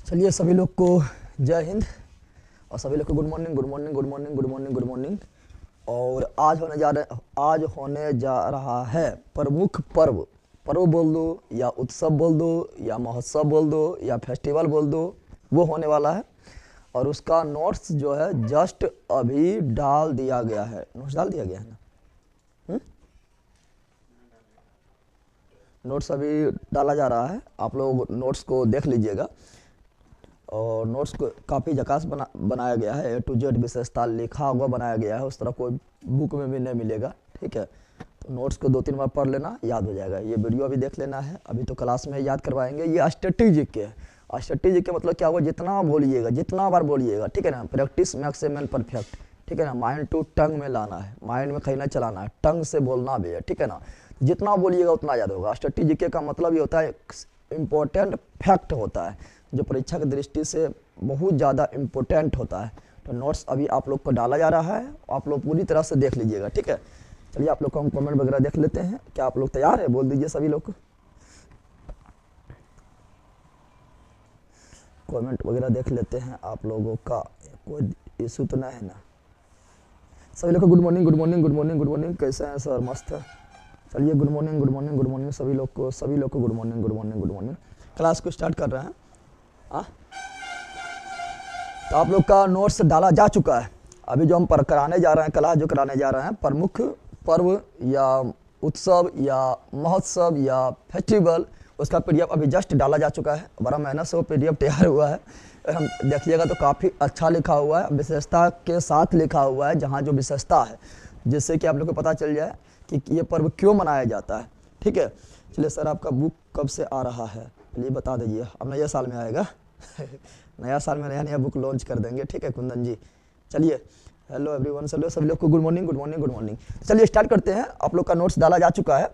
चलिए सभी लोग को जय हिंद और सभी लोग को good morning good morning good morning good morning good morning. और आज होने जा रहा है प्रमुख पर्व। पर्व बोल दो या उत्सव बोल दो या महोत्सव बोल दो या फेस्टिवल बोल दो, वो होने वाला है। और उसका नोट्स जो है जस्ट अभी डाल दिया गया है। नोट्स डाल दिया गया है ना? नोट्स अभी डाला जा रहा है, आप लोग नोट्स को देख लीजिएगा। और नोट्स को काफ़ी झकास बनाया गया है, A to Z विशेषता लिखा हुआ बनाया गया है, उस तरह कोई बुक में भी नहीं मिलेगा। ठीक है, तो नोट्स को 2-3 बार पढ़ लेना, याद हो जाएगा। ये वीडियो अभी देख लेना है, अभी तो क्लास में याद करवाएंगे। ये स्ट्रेटेजिक के है। स्ट्रेटेजिक के मतलब क्या हुआ, जितना बोलिएगा जितना बार बोलिएगा, ठीक है ना। Practice max a man perfect, ठीक है ना। माइंड टू टंग में लाना है, माइंड में कहीं ना चलाना है, टंग से बोलना भी है, ठीक है ना। जितना बोलिएगा उतना याद होगा। स्ट्रेटेजिक का मतलब ये होता है इम्पोर्टेंट फैक्ट होता है, जो परीक्षा की दृष्टि से बहुत ज़्यादा इम्पोर्टेंट होता है। तो नोट्स अभी आप लोग को डाला जा रहा है, आप लोग पूरी तरह से देख लीजिएगा, ठीक है। चलिए आप लोग को हम कमेंट वगैरह देख लेते हैं। क्या आप लोग तैयार है? बोल दीजिए सभी लोग को। कमेंट वगैरह देख लेते हैं आप लोगों का, कोई इशू तो नहीं है ना? सभी लोग को good morning good morning good morning good morning. कैसे हैं सर? मस्त है। चलिए good morning good morning good morning सभी लोग को good morning good morning good morning. Class को स्टार्ट कर रहे हैं। तो आप लोग का नोट्स डाला जा चुका है। अभी जो हम कराने जा रहे हैं, क्लास जो कराने जा रहे हैं, प्रमुख पर्व या उत्सव या महोत्सव या फेस्टिवल, उसका PDF अभी जस्ट डाला जा चुका है। बड़ा मेहनत से वो PDF तैयार हुआ है। हम देखिएगा तो काफ़ी अच्छा लिखा हुआ है, विशेषता के साथ लिखा हुआ है, जहाँ जो विशेषता है, जिससे कि आप लोग को पता चल जाए कि ये पर्व क्यों मनाया जाता है। ठीक है, चलिए सर आपका बुक कब से आ रहा है प्लीज बता दीजिए। अब नया साल में आएगा नया साल में नया बुक लॉन्च कर देंगे, ठीक है कुंदन जी। चलिए हेलो एवरीवन, चलो सभी लोग को good morning good morning good morning. चलिए स्टार्ट करते हैं। आप लोग का नोट्स डाला जा चुका है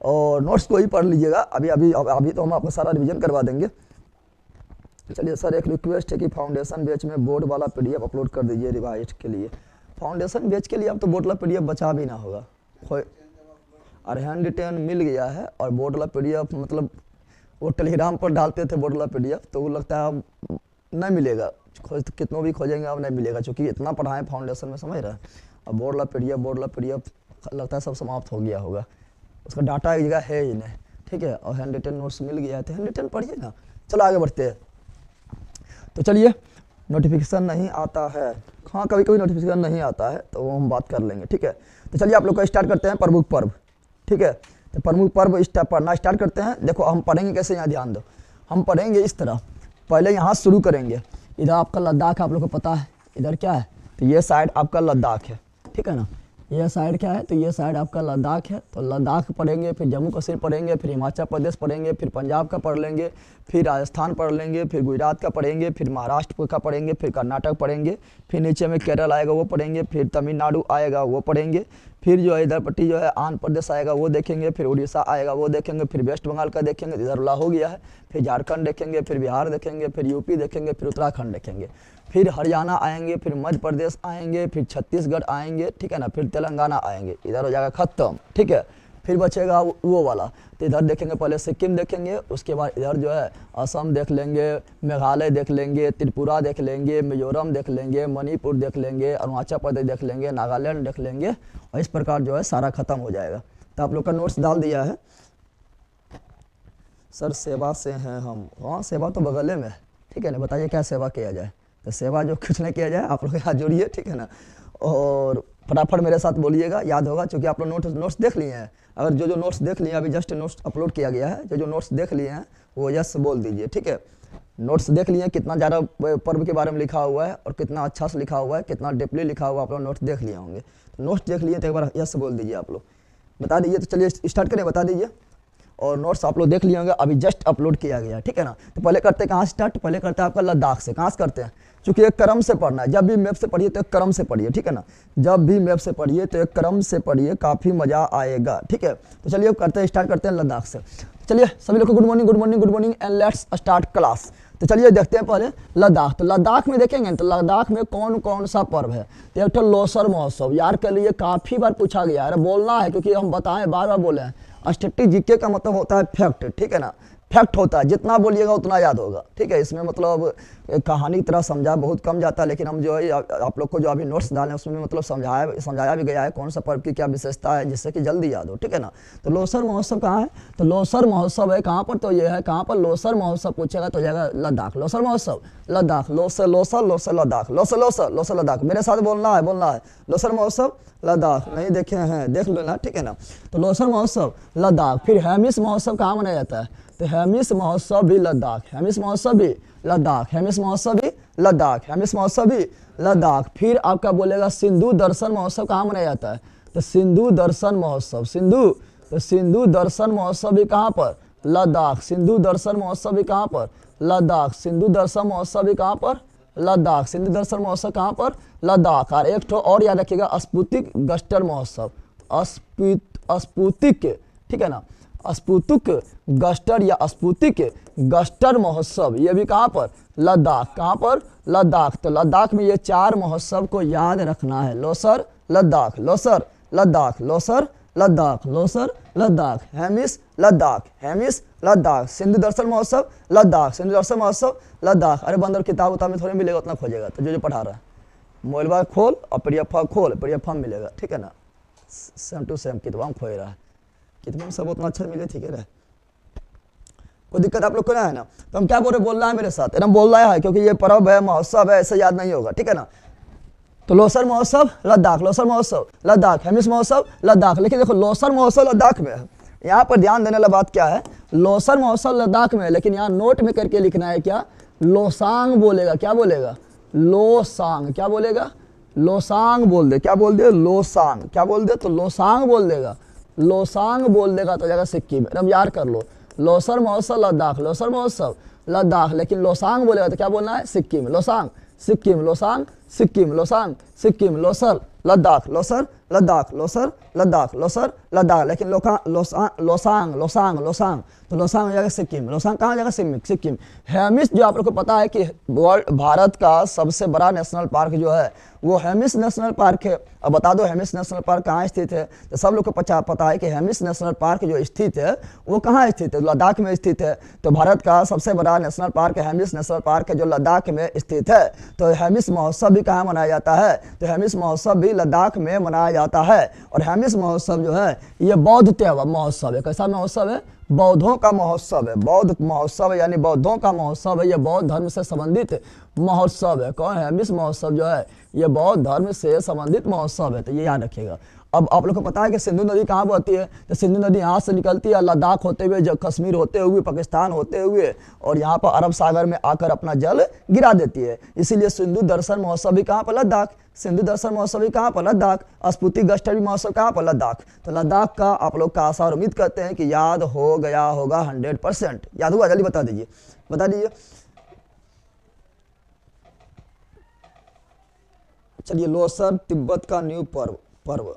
और नोट्स को ही पढ़ लीजिएगा। अभी तो हम आपको सारा रिवीजन करवा देंगे। चलिए सर एक रिक्वेस्ट है कि फाउंडेशन बैच में बोर्ड वाला PDF अपलोड कर दीजिए रिवाइज के लिए। फाउंडेशन बैच के लिए अब तो बोर्ड वाला PDF बचा भी ना होगा, और हैंड रिटेन मिल गया है। और बोर्ड वाला PDF मतलब वो टेलीग्राम पर डालते थे बोर्ड वाला PDF, तो वो लगता है अब नहीं मिलेगा, कितनों भी खोजेंगे अब नहीं मिलेगा, क्योंकि इतना पढ़ाएं फाउंडेशन में, समझ रहे हैं। अब बोर्ड वाला PDF लगता है सब समाप्त हो गया होगा, उसका डाटा एक जगह है ही नहीं, ठीक है। और हैंड रिटेन नोट्स मिल गया है तो हैंड रिटेन पढ़िए ना। चलो आगे बढ़ते हैं। तो चलिए नोटिफिकेशन नहीं आता है, हाँ कभी कभी नोटिफिकेशन नहीं आता है, तो वो हम बात कर लेंगे, ठीक है। तो चलिए आप लोग का स्टार्ट करते हैं प्रमुख पर्व, ठीक है। तो प्रमुख पर्व पढ़ना स्टार्ट करते हैं। देखो हम पढ़ेंगे कैसे, यहाँ ध्यान दो। हम पढ़ेंगे इस तरह, पहले यहाँ शुरू करेंगे। इधर आपका लद्दाख, आप लोग को पता है इधर क्या है, तो ये साइड आपका लद्दाख है, ठीक है ना। ये साइड क्या है, तो ये साइड आपका लद्दाख है। तो लद्दाख पढ़ेंगे, फिर जम्मू कश्मीर पढ़ेंगे, फिर हिमाचल प्रदेश पढ़ेंगे, फिर पंजाब का पढ़ लेंगे, फिर राजस्थान पढ़ लेंगे, फिर गुजरात का पढ़ेंगे, फिर महाराष्ट्र का पढ़ेंगे, फिर कर्नाटक पढ़ेंगे, फिर नीचे में केरल आएगा वो पढ़ेंगे, फिर तमिलनाडु आएगा वो पढ़ेंगे, फिर जो है इधर पट्टी जो है आंध्र प्रदेश आएगा वो देखेंगे, फिर उड़ीसा आएगा वो देखेंगे, फिर वेस्ट बंगाल का देखेंगे, इधर ला हो गया है, फिर झारखंड देखेंगे, फिर बिहार देखेंगे, फिर यूपी देखेंगे, फिर उत्तराखंड देखेंगे, फिर हरियाणा आएंगे, फिर मध्य प्रदेश आएंगे, फिर छत्तीसगढ़ आएंगे, ठीक है ना, फिर तेलंगाना आएंगे, इधर हो जाएगा खत्म, ठीक है। फिर बचेगा वो वाला, तो इधर देखेंगे, पहले सिक्किम देखेंगे, उसके बाद इधर जो है असम देख लेंगे, मेघालय देख लेंगे, त्रिपुरा देख लेंगे, मिजोरम देख लेंगे, मणिपुर देख लेंगे, अरुणाचल प्रदेश देख लेंगे, नागालैंड देख लेंगे, और इस प्रकार जो है सारा खत्म हो जाएगा। तो आप लोग का नोट्स डाल दिया है। सर सेवा से हैं हम, हाँ सेवा तो बगले में है, ठीक है ना। बताइए क्या सेवा किया जाए, तो सेवा जो कुछ नहीं किया जाए, आप लोग हाथ जोड़िए, ठीक है ना। और फटाफट मेरे साथ बोलिएगा, याद होगा, क्योंकि आप लोग नोट्स देख लिए हैं। अगर जो नोट्स देख लिए, अभी जस्ट नोट्स अपलोड किया गया है, जो नोट्स देख लिए हैं वो यस बोल दीजिए, ठीक है। नोट्स देख लिए, कितना ज़्यादा पर्व के बारे में लिखा हुआ है और कितना अच्छा से लिखा हुआ है, कितना डीपली लिखा हुआ है, आप लोग नोट्स देख लिए होंगे। तो नोट्स देख लिए तो एक बार यस बोल दीजिए, आप लोग बता दीजिए। तो चलिए स्टार्ट करें, बता दीजिए। और नोट्स आप लोग देख लिए होंगे, अभी जस्ट अपलोड किया गया, ठीक है ना। तो पहले करते हैं कहाँ स्टार्ट, पहले करते हैं आपका लद्दाख से। कहाँ से करते हैं, चूँकि एक क्रम से पढ़ना है। जब भी मैप से पढ़िए तो एक क्रम से पढ़िए, ठीक है ना। जब भी मैप से पढ़िए तो एक क्रम से पढ़िए, काफ़ी मज़ा आएगा, ठीक है। तो चलिए करते हैं, स्टार्ट करते हैं लद्दाख से। चलिए सभी लोग को good morning good morning good morning and let's start class. तो चलिए देखते हैं पहले लद्दाख। तो लद्दाख में देखेंगे तो लद्दाख में कौन कौन सा पर्व है। तो एक तो लोसर महोत्सव, यार के लिए काफ़ी बार पूछा गया है, बोलना है क्योंकि हम बताएं बार बार बोले हैं। स्ट्रेटेजिक का मतलब होता है फैक्ट, ठीक है ना। फैक्ट होता है, जितना बोलिएगा उतना याद होगा, ठीक है। इसमें मतलब एक कहानी की तरह समझा बहुत कम जाता है, लेकिन हम जो है आप लोग को जो अभी नोट्स डालें उसमें मतलब समझाया भी गया है कौन सा पर्व की क्या विशेषता है, जिससे कि जल्दी याद हो, ठीक है ना। तो लोसर महोत्सव कहाँ है, तो लोसर महोत्सव है कहाँ पर, तो ये है कहाँ पर, लोसर महोत्सव पूछेगा तो जाएगा लद्दाख, लोसर महोत्सव लद्दाख, लोसर लोसर लोसर लद्दाख, लोसर लोसर लोसर लद्दाख, मेरे साथ बोलना है लोसर महोत्सव लद्दाख, नहीं देखे हैं देख लेना, ठीक है ना। तो लोसर महोत्सव लद्दाख। फिर हेमिस महोत्सव कहाँ मनाया जाता है, तो हेमिस महोत्सव भी लद्दाख, हेमिस महोत्सव भी लद्दाख, हेमिस महोत्सव भी लद्दाख, हेमिस महोत्सव भी लद्दाख। फिर आपका बोलेगा सिंधु दर्शन महोत्सव कहाँ मनाया जाता है, तो सिंधु दर्शन महोत्सव, सिंधु दर्शन महोत्सव भी कहाँ पर, लद्दाख, सिंधु दर्शन महोत्सव भी कहाँ पर, लद्दाख, सिंधु दर्शन महोत्सव भी कहाँ पर, लद्दाख, सिंधु दर्शन महोत्सव कहाँ पर, लद्दाख। और एक ठो और याद रखिएगा, स्पुतिक गस्टर महोत्सव, स्पुतिक, ठीक है ना, स्पुतिक गस्टर या स्पुतिक गस्टर महोत्सव, ये भी कहाँ पर, लद्दाख, कहाँ पर, लद्दाख। तो लद्दाख में ये 4 महोत्सव को याद रखना है, लोसर लद्दाख, लोसर लद्दाख, लोसर लद्दाख, लोसर लद्दाख, हेमिस लद्दाख, हेमिस लद्दाख, सिंधु दर्शन महोत्सव लद्दाख, सिंधु दर्शन महोत्सव लद्दाख। अरे बंदर किताब उताब में थोड़ी मिलेगा, उतना खोजेगा, तो जो पढ़ा रहा है मोबाइल खोल और पीडीएफ खोल, पीडीएफ मिलेगा, ठीक है ना, सेम टू सेम किताब खोज रहा है, किताब में सब उतना अच्छा मिले, ठीक है ना, कोई दिक्कत आप लोग को ना है ना। तो हम क्या बोल रहा है मेरे साथ, एकदम बोल रहा है, क्योंकि ये पर्व है, महोत्सव है, ऐसे याद नहीं होगा, ठीक है ना। तो लोसर महोत्सव लद्दाख, लोसर महोत्सव लद्दाख, हेमिस महोत्सव लद्दाख। लेकिन देखो लोसर महोत्सव लद्दाख में है, यहाँ पर ध्यान देने वाला बात क्या है, लोसर महोत्सव लद्दाख में है, लेकिन यहाँ नोट में करके लिखना है क्या, लोसांग बोलेगा, क्या बोलेगा, लोसांग, क्या बोलेगा, लोसांग बोल दे, क्या बोल दे, लोसांग, क्या बोल दे, तो लोसांग बोल देगा, लोसांग बोल देगा तो जाएगा सिक्किम, एकदम याद कर लो, लोसर महोत्सव लद्दाख, लोसर महोत्सव लद्दाख, लेकिन लोसांग बोलेगा तो क्या बोलना है, सिक्किम, लोसांग सिक्किम, लोसांग सिक्किम, लोसांग सिक्किम, लोसर लद्दाख, लोसर लद्दाख, लोसर लद्दाख, लोसर लद्दाख, लेकिन लोसांग लोसांग लोसांग, तो लोसांग हो जाएगा सिक्किम, लोसांग कहाँ जाएगा, सिक्किम। हेमिस जो आप लोग को पता है कि भारत का सबसे बड़ा नेशनल पार्क जो है वो हेमिस नेशनल पार्क है। अब बता दो हेमिस नेशनल पार्क कहाँ स्थित है, तो सब लोग को पता है कि हेमिस नेशनल पार्क जो स्थित है वो कहाँ स्थित है, लद्दाख में स्थित है। तो भारत का सबसे बड़ा national park Hemis national park है जो लद्दाख में स्थित है। तो हेमिस महोत्सव भी कहाँ मनाया जाता है, तो हेमिस महोत्सव भी लद्दाख में मनाया जाता है। और हेमिस महोत्सव जो है ये बौद्ध त्योहार महोत्सव है, कैसा महोत्सव है, बौद्धों का महोत्सव है, बौद्ध महोत्सव है, यानी बौद्धों का महोत्सव है, ये बौद्ध धर्म से संबंधित महोत्सव है। कौन है, हेमिस महोत्सव जो है ये बौद्ध धर्म से संबंधित महोत्सव है, तो ये याद रखिएगा। अब आप लोग को पता है कि सिंधु नदी कहाँ बहती है, तो सिंधु नदी यहाँ से निकलती है लद्दाख होते हुए, जब कश्मीर होते हुए, पाकिस्तान होते हुए, और यहाँ पर अरब सागर में आकर अपना जल गिरा देती है। इसीलिए सिंधु दर्शन महोत्सव भी कहाँ पर, लद्दाख, सिंधु दर्शन महोत्सव भी कहाँ पर, लद्दाख। स्पुतिक गस्टर भी महोत्सव कहाँ पर, लद्दाख। तो लद्दाख का आप लोग का आशा और उम्मीद करते हैं कि याद हो गया होगा 100%। याद हुआ, जल्दी बता दीजिए, बता दीजिए। चलिए, लोसर तिब्बत का न्यू पर्व,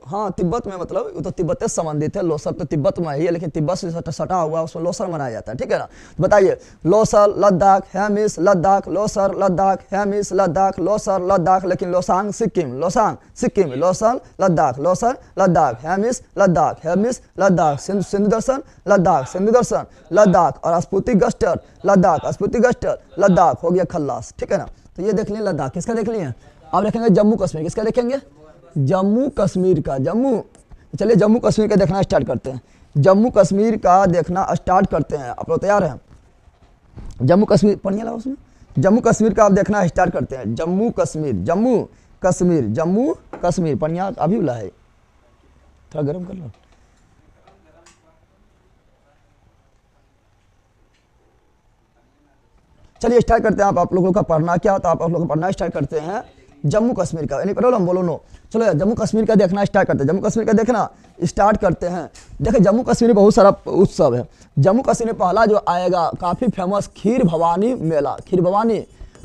हाँ तिब्बत में, मतलब वो तो तिब्बत से संबंधित है, लोसर तो तिब्बत में ही है, लेकिन तिब्बत से सटा हुआ उसमें लोसर मनाया जाता है, ठीक है ना। बताइए, लोसर लद्दाख, हेमिस लद्दाख, लोसर लद्दाख, हेमिस लद्दाख, लोसर लद्दाख, लेकिन लोसांग सिक्किम, लोसांग सिक्किम, लोसर लद्दाख, लोसर लद्दाख, हेमिस लद्दाख, हेमिस लद्दाख, सिंधु दर्शन लद्दाख, सिंधु दर्शन लद्दाख, और स्पुतिक गस्टर लद्दाख, स्पुतिक गस्टर लद्दाख, हो गया खल्लास, ठीक है ना। तो ये देख लिया लद्दाख, किसका देख लिए, आप देखेंगे जम्मू कश्मीर, किसका देखेंगे, जम्मू कश्मीर का, चलिए जम्मू कश्मीर का देखना स्टार्ट करते हैं, जम्मू कश्मीर का देखना स्टार्ट करते हैं। आप लोग तैयार हैं, जम्मू कश्मीर पढ़िए ला उसमें, जम्मू कश्मीर का आप देखना स्टार्ट करते हैं, जम्मू कश्मीर, जम्मू कश्मीर, जम्मू कश्मीर, पढ़िया अभी बोला है, थोड़ा गर्म कर लो। चलिए स्टार्ट करते हैं, आप लोगों का पढ़ना क्या, तो आप लोग का पढ़ना स्टार्ट करते हैं जम्मू कश्मीर का, यानी प्रॉब्लम बोलो नो। चलो जम्मू कश्मीर का देखना स्टार्ट करते हैं, जम्मू कश्मीर का देखना स्टार्ट करते हैं। देखिए जम्मू कश्मीर में बहुत सारा उत्सव है। जम्मू कश्मीर में पहला जो आएगा काफ़ी फेमस खीर भवानी मेला, खीर भवानी,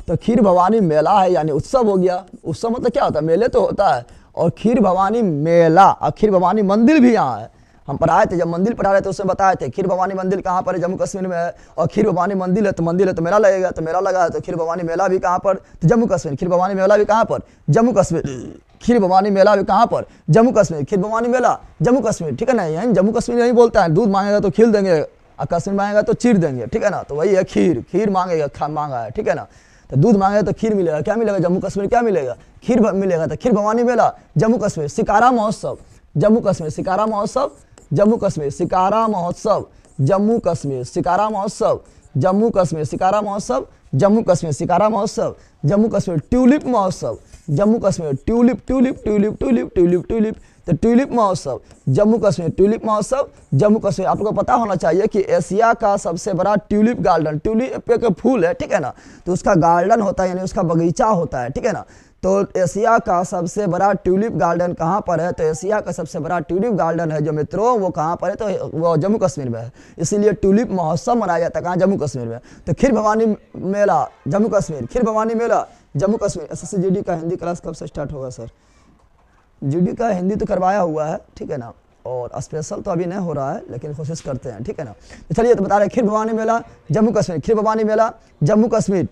तो खीर भवानी मेला है, यानी उत्सव हो गया। उत्सव मतलब क्या होता है, मेले तो होता है, और खीर भवानी मेला, और खीर भवानी मंदिर भी यहाँ है। हम पढ़ाए थे, जब मंदिर पढ़ा रहे थे उसमें बताए थे खीर भवानी मंदिर कहाँ पर है, जम्मू कश्मीर में है। और खीर भवानी मंदिर है तो मेला लगेगा, तो मेला लगा है, तो खीर भवानी मेला भी कहाँ पर, तो जम्मू कश्मीर। खीर भवानी मेला भी कहाँ पर, जम्मू कश्मीर। खीर भवानी मेला भी कहाँ पर, जम्मू कश्मीर। खीर भवानी मेला जम्मू कश्मीर, ठीक है ना। यही जम्मू कश्मीर यही बोलता है, दूध मांगेगा तो खीर देंगे, और कश्मीर मांगेगा तो चीर देंगे, ठीक है ना। तो वही है खीर, खीर मांगेगा मांगा है, ठीक है ना। तो दूध मांगेगा तो खीर मिलेगा, क्या मिलेगा जम्मू कश्मीर, क्या मिलेगा, खीर मिलेगा। तो खीर भवानी मेला जम्मू कश्मीर। शिकारा महोत्सव जम्मू कश्मीर, शिकारा महोत्सव जम्मू कश्मीर, शिकारा महोत्सव जम्मू कश्मीर, शिकारा महोत्सव जम्मू कश्मीर, शिकारा महोत्सव जम्मू कश्मीर, शिकारा महोत्सव जम्मू कश्मीर। ट्यूलिप महोत्सव Jammu Kashmir, tulip tulip tulip tulip tulip tulip, तो ट्यूलिप महोत्सव जम्मू कश्मीर, ट्यूलिप महोत्सव जम्मू कश्मीर। आपको पता होना चाहिए कि एशिया का सबसे बड़ा ट्यूलिप गार्डन, ट्यूलिप के फूल है, ठीक है ना, तो उसका गार्डन होता है, यानी उसका बगीचा होता है, ठीक है ना। तो एशिया का सबसे बड़ा ट्यूलिप गार्डन कहाँ पर है, तो एशिया का सबसे बड़ा ट्यूलिप गार्डन है जो मित्रों वो कहाँ पर है, तो वो जम्मू कश्मीर में है। इसीलिए ट्यूलिप महोत्सव मनाया जाता है कहाँ, जम्मू कश्मीर में। तो खीर भवानी मेला जम्मू कश्मीर, खीर भवानी मेला जम्मू कश्मीर। एसएससी जीडी का हिंदी क्लास कब से स्टार्ट होगा सर? जीडी का हिंदी तो करवाया हुआ है, ठीक है ना, और स्पेशल तो अभी नहीं हो रहा है, लेकिन कोशिश करते हैं, ठीक है ना। तो चलिए तो बता रहे खीर भवानी मेला जम्मू कश्मीर, खीर भवानी मेला जम्मू कश्मीर।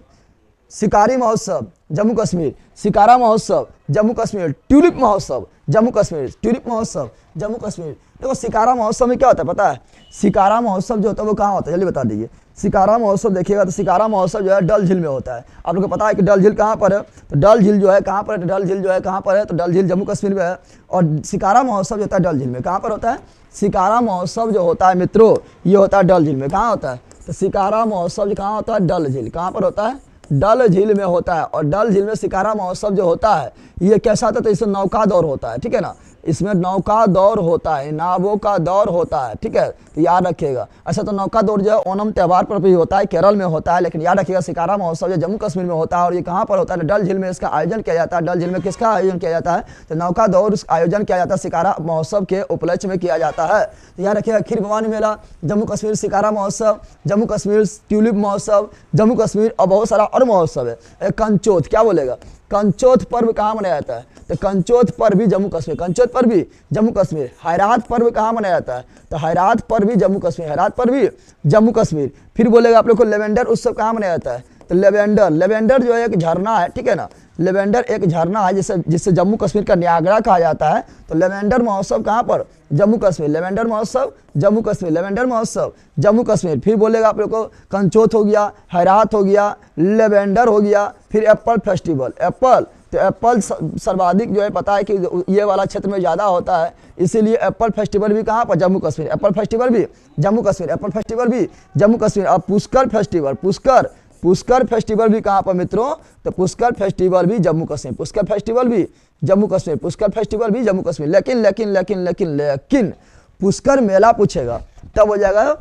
शिकारी महोत्सव जम्मू कश्मीर, शिकारा महोत्सव जम्मू कश्मीर। ट्यूलिप महोत्सव जम्मू कश्मीर, ट्यूलिप महोत्सव जम्मू कश्मीर। देखो शिकारा महोत्सव में क्या होता है पता है, शिकारा महोत्सव जो होता है वो कहाँ होता है, जल्दी बता दीजिए। शिकारा महोत्सव देखिएगा तो शिकारा महोत्सव जो है डल झील में होता है। आप लोगों को पता है कि डल झील कहाँ पर है, तो डल झील जो है कहाँ पर है, डल झील जो है कहाँ पर है, तो डल झील जम्मू कश्मीर में है। और शिकारा महोत्सव जो होता है डल झील में, कहाँ पर होता है, शिकारा महोत्सव जो होता है मित्रों ये होता है डल झील में। कहाँ होता है, तो शिकारा महोत्सव कहाँ होता है, डल झील। कहाँ पर होता है, डल झील में होता है। और डल झील में शिकारा महोत्सव जो होता है ये कैसा होता है, तो इसमें नौका दौर होता है, ठीक है ना, इसमें नौका दौर होता है, नावों का दौर होता है, ठीक है, तो याद रखिएगा। अच्छा तो नौका दौर जो है ओणम त्यौहार पर भी होता है, केरल में होता है, लेकिन याद रखिएगा शिकारा महोत्सव जो जम्मू कश्मीर में होता है। और ये कहाँ पर होता है, डल झील में इसका आयोजन किया जाता है। डल झील में किसका आयोजन किया जाता है, तो नौका दौर आयोजन किया जाता है, शिकारा महोत्सव के उपलक्ष्य में किया जाता है। तो याद रखिएगा खीर भवानी मेला जम्मू कश्मीर, शिकारा महोत्सव जम्मू कश्मीर, ट्यूलिप महोत्सव जम्मू कश्मीर, और बहुत सारा और महोत्सव है। कंचोथ, क्या बोलेगा, कंचोथ पर्व कहाँ मनाया जाता है, तो कंचोथ पर्व भी जम्मू कश्मीर, कंचोथ पर्व भी जम्मू कश्मीर। हैरात पर्व कहाँ मनाया जाता है, तो हैरात पर्व भी जम्मू कश्मीर, हैरात पर्व भी जम्मू कश्मीर। फिर बोलेगा आप लोग को लेवेंडर उत्सव कहाँ मनाया जाता है, तो लेवेंडर, लेवेंडर जो है एक झरना है, ठीक है ना, लेवेंडर एक झरना है जिससे जम्मू कश्मीर का न्यागरा कहा जाता है। तो लेवेंडर महोत्सव कहाँ पर, जम्मू कश्मीर, लेवेंडर महोत्सव जम्मू कश्मीर, लेवेंडर महोत्सव जम्मू कश्मीर। फिर बोलेगा आप लोग को कंचोथ हो गया, हैरात हो गया, लेवेंडर हो गया। फिर एप्पल फेस्टिवल, एप्पल, तो एप्पल सर्वाधिक जो है पता है कि ये वाला क्षेत्र में ज़्यादा होता है, इसीलिए एप्पल फेस्टिवल भी कहाँ पर, जम्मू कश्मीर, एप्पल फेस्टिवल भी जम्मू कश्मीर, एप्पल फेस्टिवल भी जम्मू कश्मीर। अब पुष्कर फेस्टिवल, पुष्कर, पुष्कर फेस्टिवल भी कहाँ पर मित्रों, तो पुष्कर फेस्टिवल भी जम्मू कश्मीर, पुष्कर फेस्टिवल भी जम्मू कश्मीर, पुष्कर फेस्टिवल भी जम्मू कश्मीर। लेकिन लेकिन लेकिन लेकिन लेकिन पुष्कर मेला पूछेगा तब हो जाएगा,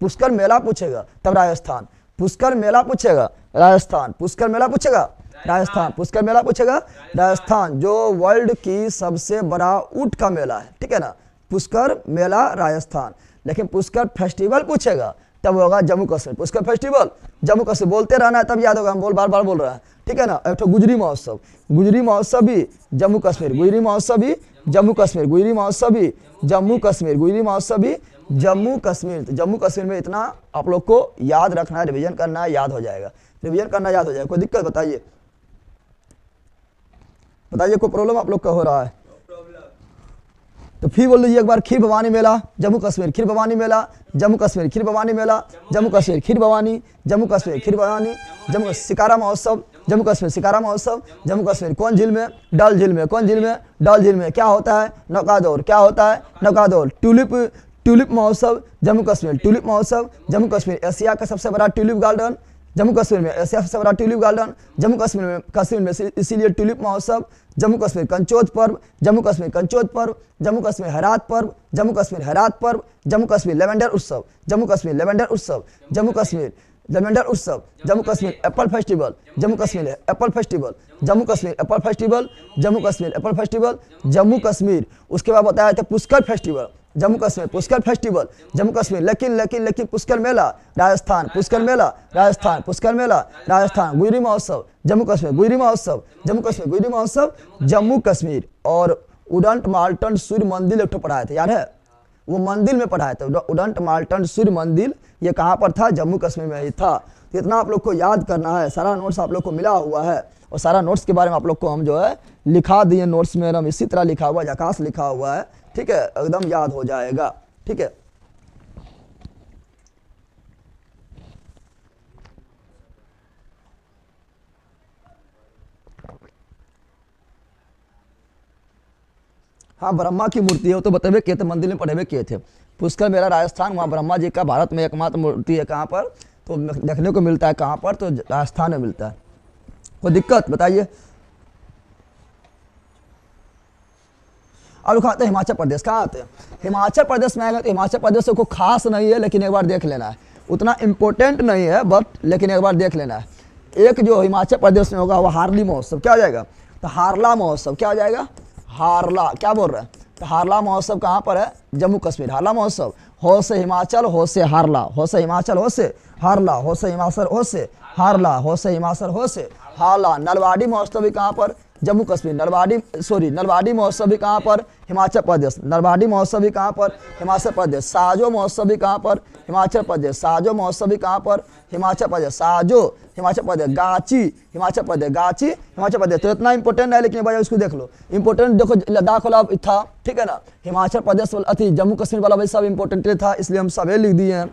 पुष्कर मेला पूछेगा तब राजस्थान, पुष्कर मेला पूछेगा राजस्थान, पुष्कर मेला पूछेगा राजस्थान, पुष्कर मेला पूछेगा राजस्थान, जो वर्ल्ड की सबसे बड़ा ऊंट का मेला है, ठीक है ना, पुष्कर मेला राजस्थान। लेकिन पुष्कर फेस्टिवल पूछेगा तब होगा जम्मू कश्मीर, पुष्कर फेस्टिवल जम्मू कश्मीर। बोलते रहना है तब याद होगा, हम बार बार बोल रहे हैं, ठीक है ना। एक तो गुजरी महोत्सव, गुजरी महोत्सव भी जम्मू कश्मीर, गुजरी महोत्सव भी जम्मू कश्मीर, गुजरी महोत्सव भी जम्मू कश्मीर, गुजरी महोत्सव भी जम्मू कश्मीर। तो जम्मू कश्मीर में इतना आप लोग को याद रखना है, रिवीजन करना है, याद हो जाएगा, रिवीजन करना याद हो जाएगा। कोई दिक्कत बताइए, बताइए कोई प्रॉब्लम आप लोग का हो रहा है तो फिर बोल लीजिए एक बार, खीर भवानी मेला जम्मू कश्मीर, खीर भवानी मेला जम्मू कश्मीर, खीर भवानी मेला जम्मू कश्मीर, खीर भवानी जम्मू कश्मीर, खीर भवानी जम्मू। शिकारा महोत्सव जम्मू कश्मीर, शिकारा महोत्सव जम्मू कश्मीर। कौन झील में, डल झील में, कौन झील में, डल झील में। क्या होता है, नौका दौर, क्या होता है, नौका दौर। ट्यूलिप, ट्यूलिप महोत्सव जम्मू कश्मीर, ट्यूलिप महोत्सव जम्मू कश्मीर। एशिया का सबसे बड़ा ट्यूलिप गार्डन जम्मू कश्मीर में, एशिया सबसे बड़ा ट्यूलिप गार्डन जम्मू कश्मीर में, इसीलिए ट्यूलिप महोत्सव जम्मू कश्मीर। कंचोथ पर्व जम्मू कश्मीर, कंचोथ पर्व जम्मू कश्मीर। हैरात पर्व जम्मू कश्मीर, हैरात पर्व जम्मू कश्मीर। लेवेंडर उत्सव जम्मू कश्मीर, लेवेंडर उत्सव जम्मू कश्मीर, लेवेंडर उत्सव Jammu Kashmir. Apple festival Jammu Kashmir, apple festival Jammu Kashmir, apple festival Jammu Kashmir, apple festival Jammu Kashmir. उसके बाद बताया था पुष्कर फेस्टिवल जम्मू कश्मीर, पुष्कर फेस्टिवल जम्मू कश्मीर। लेकिन लेकिन लेकिन पुष्कर मेला राजस्थान, पुष्कर मेला राजस्थान, पुष्कर मेला राजस्थान। गुजरी महोत्सव जम्मू कश्मीर, गुजरी महोत्सव जम्मू कश्मीर, गुजरी महोत्सव जम्मू कश्मीर। और उडंट माल्टन सूर्य मंदिर एक पढ़ाए थे, याद है, वो मंदिर में पढ़ाए थे, उडंट माल्टन सूर्य मंदिर, ये कहाँ पर था, जम्मू कश्मीर में ही था। तो इतना आप लोग को याद करना है, सारा नोट्स आप लोग को मिला हुआ है, और सारा नोट्स के बारे में आप लोग को हम जो है लिखा दिए, नोट्स में हम इसी तरह लिखा हुआ है, आकाश लिखा हुआ है, ठीक है, एकदम याद हो जाएगा, ठीक है। हाँ, ब्रह्मा की मूर्ति है, वो तो बतेबे किए थे, मंदिर में पढ़ेबे किए थे। पुष्कर मेरा राजस्थान, वहाँ ब्रह्मा जी का भारत में एकमात्र मूर्ति है। कहाँ पर? तो देखने को मिलता है, कहाँ पर? तो राजस्थान में मिलता है। कोई दिक्कत बताइए। अब आते हैं हिमाचल प्रदेश। कहाँ आते हैं? हिमाचल प्रदेश में आएगा तो हिमाचल प्रदेश से कोई खास नहीं है, लेकिन एक बार देख लेना है, उतना इम्पोर्टेंट नहीं है बट लेकिन एक बार देख लेना है। एक जो हिमाचल प्रदेश में होगा वो हारली महोत्सव। क्या हो जाएगा? तो हारला महोत्सव। क्या हो जाएगा? हारला। क्या बोल रहे हैं? तो हारला महोत्सव कहाँ पर है? जम्मू कश्मीर। हारला महोत्सव, हो से हिमाचल, हो से हारला, हो से हिमाचल, हो से हारला, हो से हिमाचल, हो से हारला, हो से हिमाचल, हो से हारला। नलवाड़ी महोत्सव भी कहाँ पर? जम्मू कश्मीर। नलवाड़ी महोत्सव भी कहाँ पर? हिमाचल प्रदेश। नलवाड़ी महोत्सव भी कहाँ पर? हिमाचल प्रदेश। साजो महोत्सव भी कहाँ पर? हिमाचल प्रदेश। साजो महोत्सव भी कहाँ पर? हिमाचल प्रदेश। साजो हिमाचल प्रदेश। गाची हिमाचल प्रदेश। गाची हिमाचल प्रदेश। तो इतना इंपॉर्टेंट है, लेकिन भाई उसको देख लो। इंपॉर्टेंट देखो, लद्दाख वाला था, ठीक है ना, हिमाचल प्रदेश वाला अति जम्मू कश्मीर वाला भाई सब इंपॉर्टेंट था, इसलिए हम सभी लिख दिए हैं।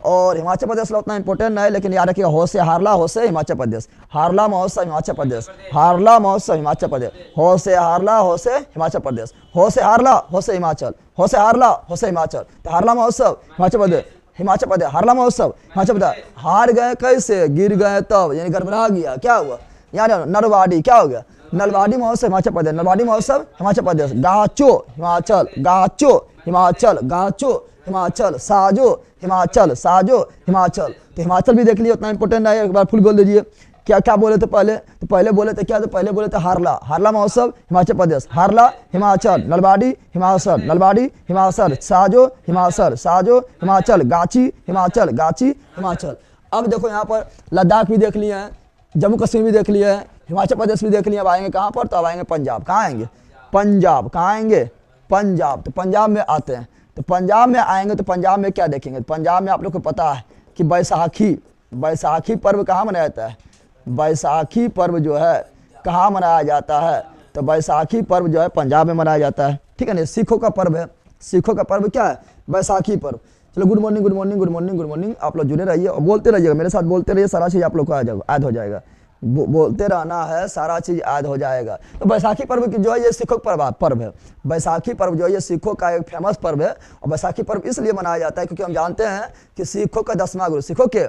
और हिमाचल प्रदेश वाला उतना इंपॉर्टेंट नहीं है, लेकिन याद रखिएगा, हो से हारला, हो से हिमाचल प्रदेश। हारला महोत्सव हिमाचल प्रदेश। हारला महोत्सव हिमाचल प्रदेश। हो से हारला, हो से हिमाचल प्रदेश। हो से हारला, हो से हिमाचल। हो से हारला, हो से हिमाचल। तो हारला महोत्सव हिमाचल प्रदेश। हिमाचल प्रदेश। हारला महोत्सव हिमाचल प्रदेश। हार गए कैसे? गिर गए तब, यानी गड़बड़ा गया। क्या हुआ? यानी नरवाड़ी। क्या हो गया? नलवाड़ी महोत्सव हिमाचल प्रदेश। नलवाड़ी महोत्सव हिमाचल प्रदेश। गाचो हिमाचल। गाचो हिमाचल। गाचो हिमाचल। साजो हिमाचल। साजो हिमाचल। तो हिमाचल भी देख लिए, उतना इंपॉर्टेंट है, एक बार फुल बोल दीजिए। क्या क्या बोले थे पहले? तो पहले बोले थे क्या? तो पहले बोले थे हारला। हारला महोत्सव हिमाचल प्रदेश। हारला हिमाचल। नलवाड़ी हिमाचल। नलवाड़ी हिमाचल। साजो हिमाचल। साजो हिमाचल। गाची हिमाचल। गाची हिमाचल। अब देखो यहाँ पर लद्दाख भी देख लिए हैं, जम्मू कश्मीर भी देख लिए हैं, हिमाचल प्रदेश भी देख लिए। अब आएंगे कहाँ पर? तो अब आएंगे पंजाब। कहाँ आएंगे? पंजाब। कहाँ आएंगे? पंजाब। तो पंजाब में आते हैं। तो पंजाब में आएंगे तो पंजाब में क्या देखेंगे? पंजाब में आप लोग को पता है कि बैसाखी पर्व कहाँ मनाया जाता है? बैसाखी पर्व जो है कहाँ मनाया जाता है? तो बैसाखी पर्व जो है पंजाब में मनाया जाता है, ठीक है ना। सिखों का पर्व है। सिखों का पर्व क्या है? बैसाखी पर्व। चलो, good morning good morning good morning good morning. आप लोग जुड़े रहिए और बोलते रहिएगा, मेरे साथ बोलते रहिए, सारा चीज़ आप लोग को याद हो जाएगा। बोलते रहना है, सारा चीज याद हो जाएगा। तो बैसाखी पर्व की जो है ये सिखों का पर्व है। बैसाखी पर्व जो है ये सिखों का एक फेमस पर्व है। और बैसाखी पर्व इसलिए मनाया जाता है क्योंकि हम जानते हैं कि सिखों का 10वां गुरु, सिखों के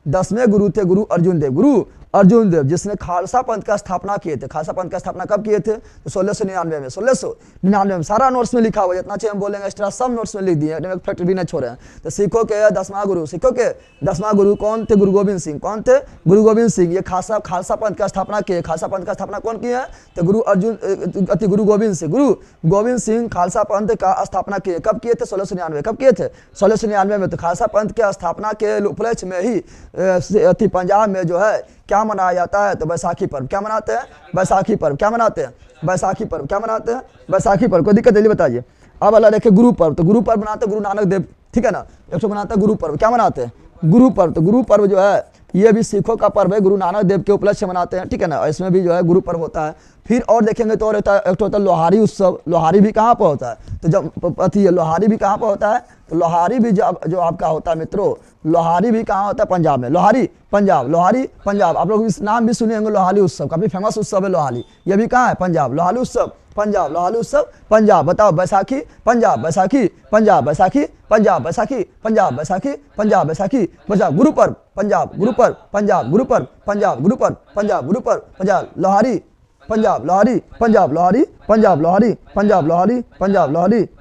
10वें गुरु थे गुरु अर्जुन देव, जिसने खालसा पंथ का स्थापना किए थे। खालसा पंथ का स्थापना कब किए थे? तो 1699 में। सारा नोट्स में लिखा हुआ है, जितना चाहिए हम बोलेंगे एक्स्ट्रा सब नोट्स में लिख दिए, फैक्ट भी नहीं छोड़े हैं। तो सिखों के 10वां गुरु कौन थे? गुरु गोविंद सिंह। कौन थे? गुरु गोविंद सिंह। ये खालसा पंथ का स्थापना किए। खालसा पंथ का स्थापना कौन किए हैं? तो गुरु गोविंद सिंह खालसा पंथ का स्थापना किए। कब किए थे? 1699। कब किए थे? 1699 में। तो खालसा पंथ के स्थापना के उपलक्ष्य में ही पंजाब में जो है क्या मनाया जाता है? तो बैसाखी पर्व। क्या मनाते हैं? बैसाखी पर्व। क्या मनाते हैं? बैसाखी पर्व। क्या मनाते हैं? बैसाखी पर्व। कोई दिक्कत? जल्दी बताइए। अब अल्लाह देखे गुरु पर्व। तो गुरु पर्व मनाते गुरु नानक देव, ठीक है ना। एक मनाता है गुरु पर्व। क्या मनाते हैं? गुरु पर्व। तो गुरु पर्व जो है ये भी सिखों का पर्व है, गुरु नानक देव के उपलक्ष्य मनाते हैं, ठीक है ना। इसमें भी जो है गुरु पर्व होता है। फिर और देखेंगे तो और एक होता है लोहारी उत्सव। लोहारी भी कहाँ पर होता है? तो जब लोहारी भी कहाँ पर होता है? तो लोहारी भी जो आपका होता है मित्रों, लोहारी भी कहाँ होता है? पंजाब में। लोहारी पंजाब। आप लोग इस नाम भी सुने होंगे, लोहारी उत्सव काफी फेमस उत्सव है लोहारी। ये भी कहाँ है? पंजाब। लोहारी उत्सव पंजाब। बताओ, बैसाखी पंजाब, गुरु पर्व पंजाब, लोहारी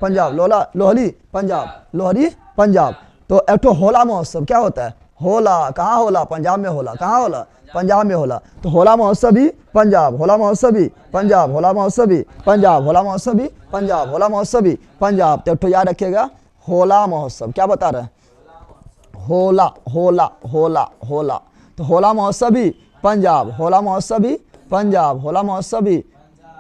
पंजाब, लोहरी पंजाब। तो एक तो होला महोत्सव क्या होता है? होला। कहाँ होला? पंजाब में होला। कहाँ होला? पंजाब में होला। तो होला महोत्सव भी पंजाब, होला महोत्सव भी पंजाब, होला महोत्सव भी पंजाब, होला महोत्सव भी पंजाब, होला महोत्सव भी पंजाब। तो याद रखिएगा, होला महोत्सव। क्या बता रहे हैं? होला। तो होला महोत्सव भी पंजाब, होला महोत्सव भी पंजाब, होला महोत्सव भी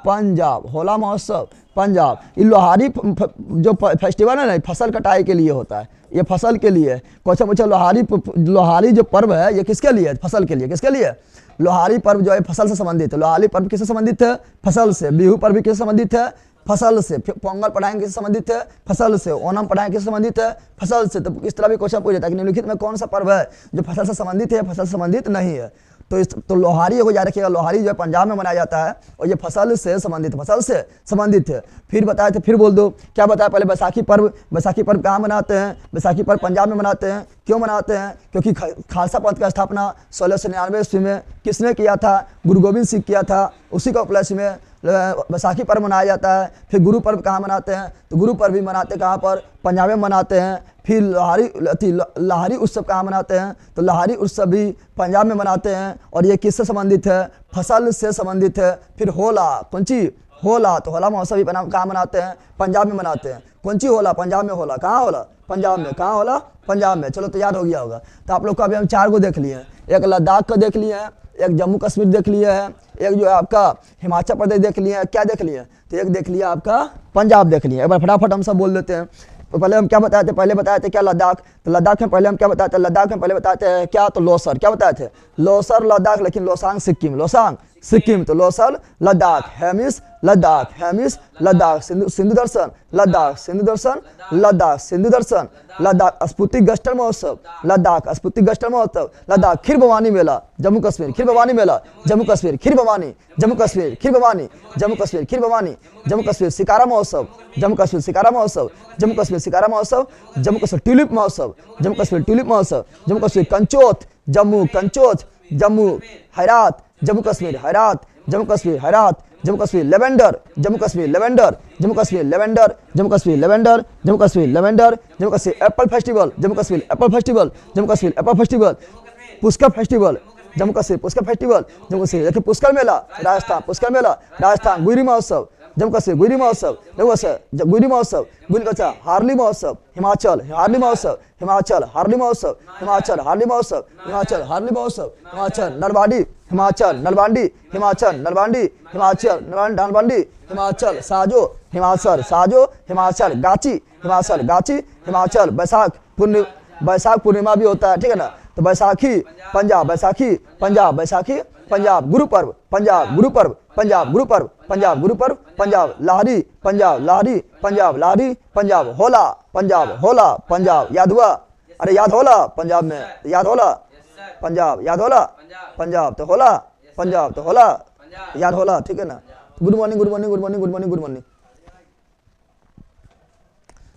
पंजाब, होला महोत्सव पंजाब। ये लोहारी जो फेस्टिवल है ना, फसल कटाई के लिए होता है, ये फसल के लिए। क्वेश्चन पूछा, लोहारी जो पर्व है ये किसके लिए? फसल के लिए। किसके लिए? लोहारी पर्व जो है फसल से संबंधित है। लोहारी पर्व किससे संबंधित है? फसल से। बिहू पर्व भी किससे संबंधित है? फसल से। पोंगल पढ़ाएंगे किससे संबंधित है? फसल से। ओणम पढ़ाएंगे किससे संबंधित है? फसल से। तो इस तरह भी क्वेश्चन पूछ जाता है कि निम्नलिखित में कौन सा पर्व है जो फसल से संबंधित है, फसल से संबंधित नहीं है। तो लोहारी को याद रखिएगा, लोहारी जो है पंजाब में मनाया जाता है और ये फसल से संबंधित है। फिर बताए थे, फिर बोल दो क्या बताया पहले, बैसाखी पर्व कहाँ मनाते हैं? बैसाखी पर्व पंजाब में मनाते हैं। क्यों मनाते हैं? क्योंकि खालसा पंथ का स्थापना 1699 ईस्वी में किसने किया था? गुरु गोविंद सिंह किया था। उसी का उपलक्ष्य में बैसाखी पर्व मनाया जाता है। फिर गुरु पर्व कहाँ मनाते हैं? तो गुरु पर्व भी मनाते कहाँ पर? पंजाब में मनाते हैं। फिर लाहरी उत्सव कहाँ मनाते हैं? तो लाहरी उत्सव भी पंजाब में मनाते हैं। और ये किससे संबंधित है? फसल से संबंधित है। फिर होला, कौन सी? होला। तो होला महोत्सव भी कहाँ मनाते हैं? पंजाब में मनाते हैं। कौन सी होला? पंजाब में होला। कहाँ होला? पंजाब में। कहाँ होला? पंजाब में। चलो तो याद हो गया होगा। तो आप लोग को अभी हम 4 को देख लिए हैं। एक लद्दाख का देख लिए हैं, एक जम्मू कश्मीर देख लिया है, एक जो है आपका हिमाचल प्रदेश देख लिया है। क्या देख लिया? तो एक देख लिया आपका पंजाब देख लिया। एक बार फटाफट हम सब बोल देते हैं। तो पहले हम क्या बताए थे? पहले बताए थे क्या? लद्दाख। तो लद्दाख में पहले हम क्या बताए थे? लद्दाख में पहले बताए थे क्या? तो लोसर। क्या बताए थे? लोसर लद्दाख, लेकिन लोसांग सिक्किम। लोसांग सिक्किम। तो लोसर लद्दाख, हेमिस लद्दाख, हेमिस लद्दाख, सिंधु दर्शन लद्दाख, सिंधु दर्शन लद्दाख, सिंधु दर्शन लद्दाख, स्पुतिक गस्टर महोत्सव लद्दाख, स्पुतिक गस्टर महोत्सव लद्दाख, खीर भवानी मेला जम्मू कश्मीर, खीर भवानी मेला जम्मू कश्मीर, खीर भवानी जम्मू कश्मीर, खीर भवानी जम्मू कश्मीर, खीर भवानी जम्मू कश्मीर, शिकारा महोत्सव जम्मू कश्मीर, शिकारा महोत्सव जम्मू कश्मीर, शिकारा महोत्सव जम्मू कश्मीर, ट्यूलिप महोत्सव जम्मू कश्मीर, ट्यूलिप महोत्सव जम्मू कश्मीर, कंचोथ जम्मू, कंचोथ Jammu, Herath Jammu Kashmir, Herath Jammu Kashmir, Herath Jammu Kashmir, lavender Jammu Kashmir, lavender Jammu Kashmir, lavender Jammu Kashmir, lavender Jammu Kashmir, lavender Jammu Kashmir, apple festival Jammu Kashmir, apple festival Jammu Kashmir, apple festival, Pushkar festival Jammu Kashmir, Pushkar festival Jammu Kashmir, देखिए पुष्कर मेला राजस्थान, पुष्कर मेला राजस्थान, गुरी महोत्सव जम्मू कश्मीर, गुरी महोत्सव जम्मू कश्मीर, गुरी महोत्सव, गुरी कच्छा, हार्ली महोत्सव हिमाचल, हार्ली महोत्सव हिमाचल, हार्ली महोत्सव हिमाचल, हार्ली महोत्सव हिमाचल, हार्ली महोत्सव हिमाचल, नलबाड़ी हिमाचल, नलबाड़ी हिमाचल, नलबाड़ी हिमाचल, नलबाड़ी हिमाचल, साजो हिमाचल, साजो हिमाचल, गाची हिमाचल, गाची हिमाचल, बैसाख पूर्णिमा भी होता है, ठीक है ना। तो बैसाखी पंजाब, बैसाखी पंजाब, बैसाखी पंजाब, गुरु पर्व पंजाब, गुरु पर्व पंजाब, गुरु पर्व पंजाब, गुरु पर्व पंजाब, लाहरी पंजाब, लाहरी पंजाब, लाहरी पंजाब, होला पंजाब, होला पंजाब, याद हुआ? अरे याद होला पंजाब में, याद होला पंजाब, याद होला पंजाब, तो होला पंजाब, तो होला याद होला, ठीक है ना। Good morning, good morning, good morning, good morning, good morning.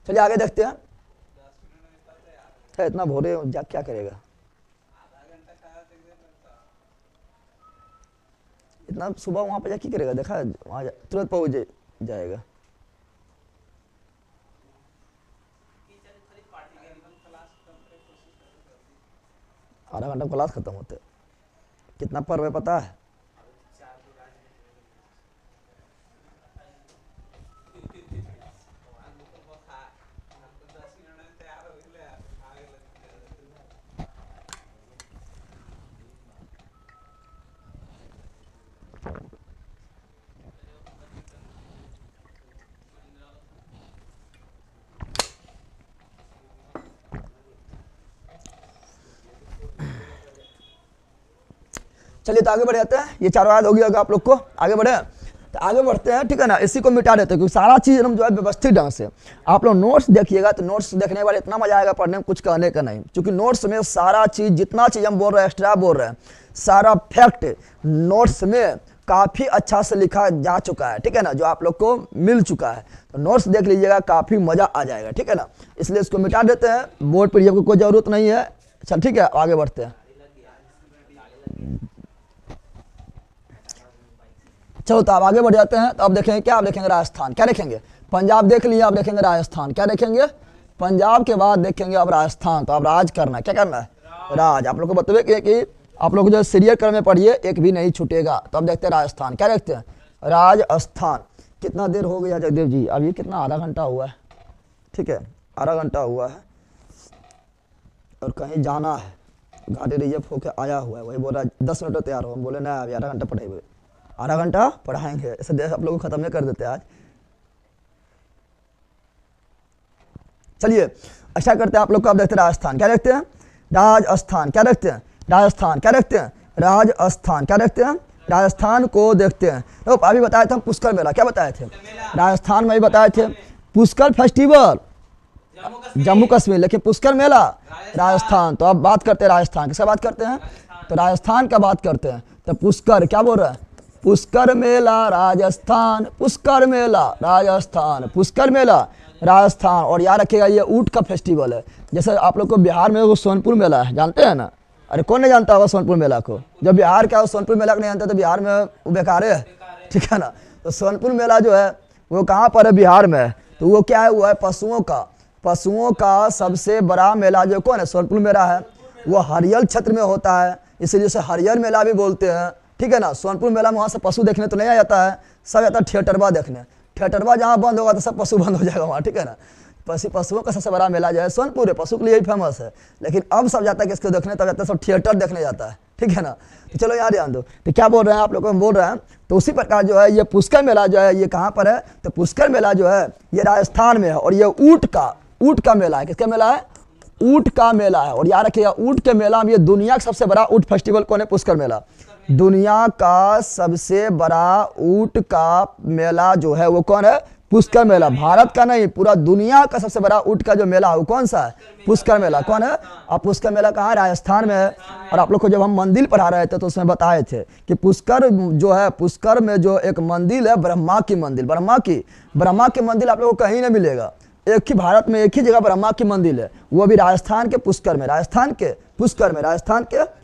चलिए आगे देखते हैं। इतना भोरे जाग क्या करेगा? इतना सुबह वहां पर जाके करेगा? देखा वहां तुरंत पहुंच जाएगा। आधा घंटा क्लास खत्म होते। कितना पर्व है पता है? चलिए तो आगे बढ़ जाते हैं। ये चारों याद हो गया होगा आप लोग को। आगे बढ़े तो आगे बढ़ते हैं, ठीक है ना। इसी को मिटा देते हैं क्योंकि सारा चीज़ हम जो है व्यवस्थित ढंग से आप लोग नोट्स देखिएगा तो नोट्स देखने के बाद इतना मजा आएगा पढ़ने में, कुछ कहने का नहीं। क्योंकि नोट्स में सारा चीज़, जितना चीज़ हम बोल रहे हैं, एक्स्ट्रा बोल रहे हैं, सारा फैक्ट नोट्स में काफ़ी अच्छा से लिखा जा चुका है, ठीक है ना, जो आप लोग को मिल चुका है। तो नोट्स देख लीजिएगा, काफ़ी मज़ा आ जाएगा, ठीक है ना। इसलिए इसको मिटा देते हैं, बोर्ड पर ये कोई ज़रूरत नहीं है। चल ठीक है, आगे बढ़ते हैं। चलो तो आप आगे बढ़ जाते हैं। तो अब देखेंगे क्या? आप देखेंगे राजस्थान। क्या देखेंगे? पंजाब देख लिया, आप देखेंगे राजस्थान। क्या देखेंगे? पंजाब के बाद देखेंगे अब राजस्थान। तो अब राज करना है। क्या करना है? राज। आप लोग को बताइए कि आप लोग जो सीरियल क्रम में पढ़िए, एक भी नहीं छूटेगा। तो अब देखते हैं राजस्थान। क्या देखते हैं? राजस्थान। कितना देर हो गया जगदेव जी? अभी कितना? आधा घंटा हुआ है, ठीक है, आधा घंटा हुआ है। और कहीं जाना है, गाड़ी रिजर्व होकर आया हुआ है। वही बोल रहा है 10 मिनट तैयार हो। हम बोले ना अभी आधा घंटा पढ़ेंगे, आधा घंटा पढ़ाएंगे। ऐसे आप लोगों को खत्म नहीं कर देते आज। चलिए अच्छा करते हैं, आप लोग को अब देखते हैं राजस्थान। क्या देखते हैं? राजस्थान। क्या देखते हैं? राजस्थान। क्या देखते हैं? राजस्थान। क्या देखते हैं? राजस्थान को देखते हैं। तो अभी बताए थे हम पुष्कर मेला। क्या बताए थे? राजस्थान में भी बताए थे पुष्कर फेस्टिवल जम्मू कश्मीर, लेकिन पुष्कर मेला राजस्थान। तो अब बात करते हैं राजस्थान। किसका बात करते हैं? तो राजस्थान का बात करते हैं तो पुष्कर, क्या बोल रहा है, पुष्कर मेला राजस्थान, पुष्कर मेला राजस्थान, पुष्कर मेला राजस्थान। और याद रखिएगा ये ऊँट का फेस्टिवल है। जैसे आप लोग को बिहार में वो सोनपुर मेला है, जानते हैं ना? अरे कौन नहीं जानता होगा सोनपुर मेला को? जब बिहार का सोनपुर मेला को नहीं जानता तो बिहार में वो बेकार है, ठीक है ना? तो सोनपुर मेला जो है वो कहाँ पर है, बिहार में है। तो वो क्या है, वो है पशुओं का सबसे बड़ा मेला जो कौन है, सोनपुर मेला है। वो हरियल क्षेत्र में होता है, इसीलिए उसे हरियल मेला भी बोलते हैं, ठीक है ना? सोनपुर मेला में वहाँ से पशु देखने तो नहीं आ जाता है, सब जाता है थिएटरवा देखने। थिएटरवा जहाँ बंद होगा तो सब पशु बंद हो जाएगा वहाँ, ठीक है ना? पशुओं का सबसे बड़ा मेला जो है सोनपुर है, पशु के लिए ही फेमस है। लेकिन अब सब जाता है किसको देखने, तब जाता है सब थिएटर देखने जाता है, ठीक है ना? तो चलो यार ध्यान दो, तो क्या बोल रहे हैं आप लोग को, हम बोल रहे हैं तो उसी प्रकार जो है ये पुष्कर मेला जो है ये कहाँ पर है, तो पुष्कर मेला जो है ये राजस्थान में है। और ये ऊँट का मेला है। किसका मेला है? ऊँट का मेला है। और याद रखिएगा ऊँट के मेला में ये दुनिया का सबसे बड़ा ऊँट फेस्टिवल कौन है, पुष्कर मेला। दुनिया का सबसे बड़ा ऊँट का मेला जो है वो कौन है, पुष्कर मेला। भारत का नहीं, पूरा दुनिया का सबसे बड़ा ऊँट का जो मेला है वो कौन सा है, पुष्कर मेला। कौन है? अब पुष्कर मेला कहाँ है, राजस्थान में है। और आप लोग को जब हम मंदिर पढ़ा रहे थे तो उसमें बताए थे कि पुष्कर जो है, पुष्कर में जो एक मंदिर है ब्रह्मा की मंदिर, ब्रह्मा की मंदिर आप लोग को कहीं नहीं मिलेगा। एक ही भारत में एक ही जगह ब्रह्मा की मंदिर है, वो भी राजस्थान के पुष्कर में, राजस्थान के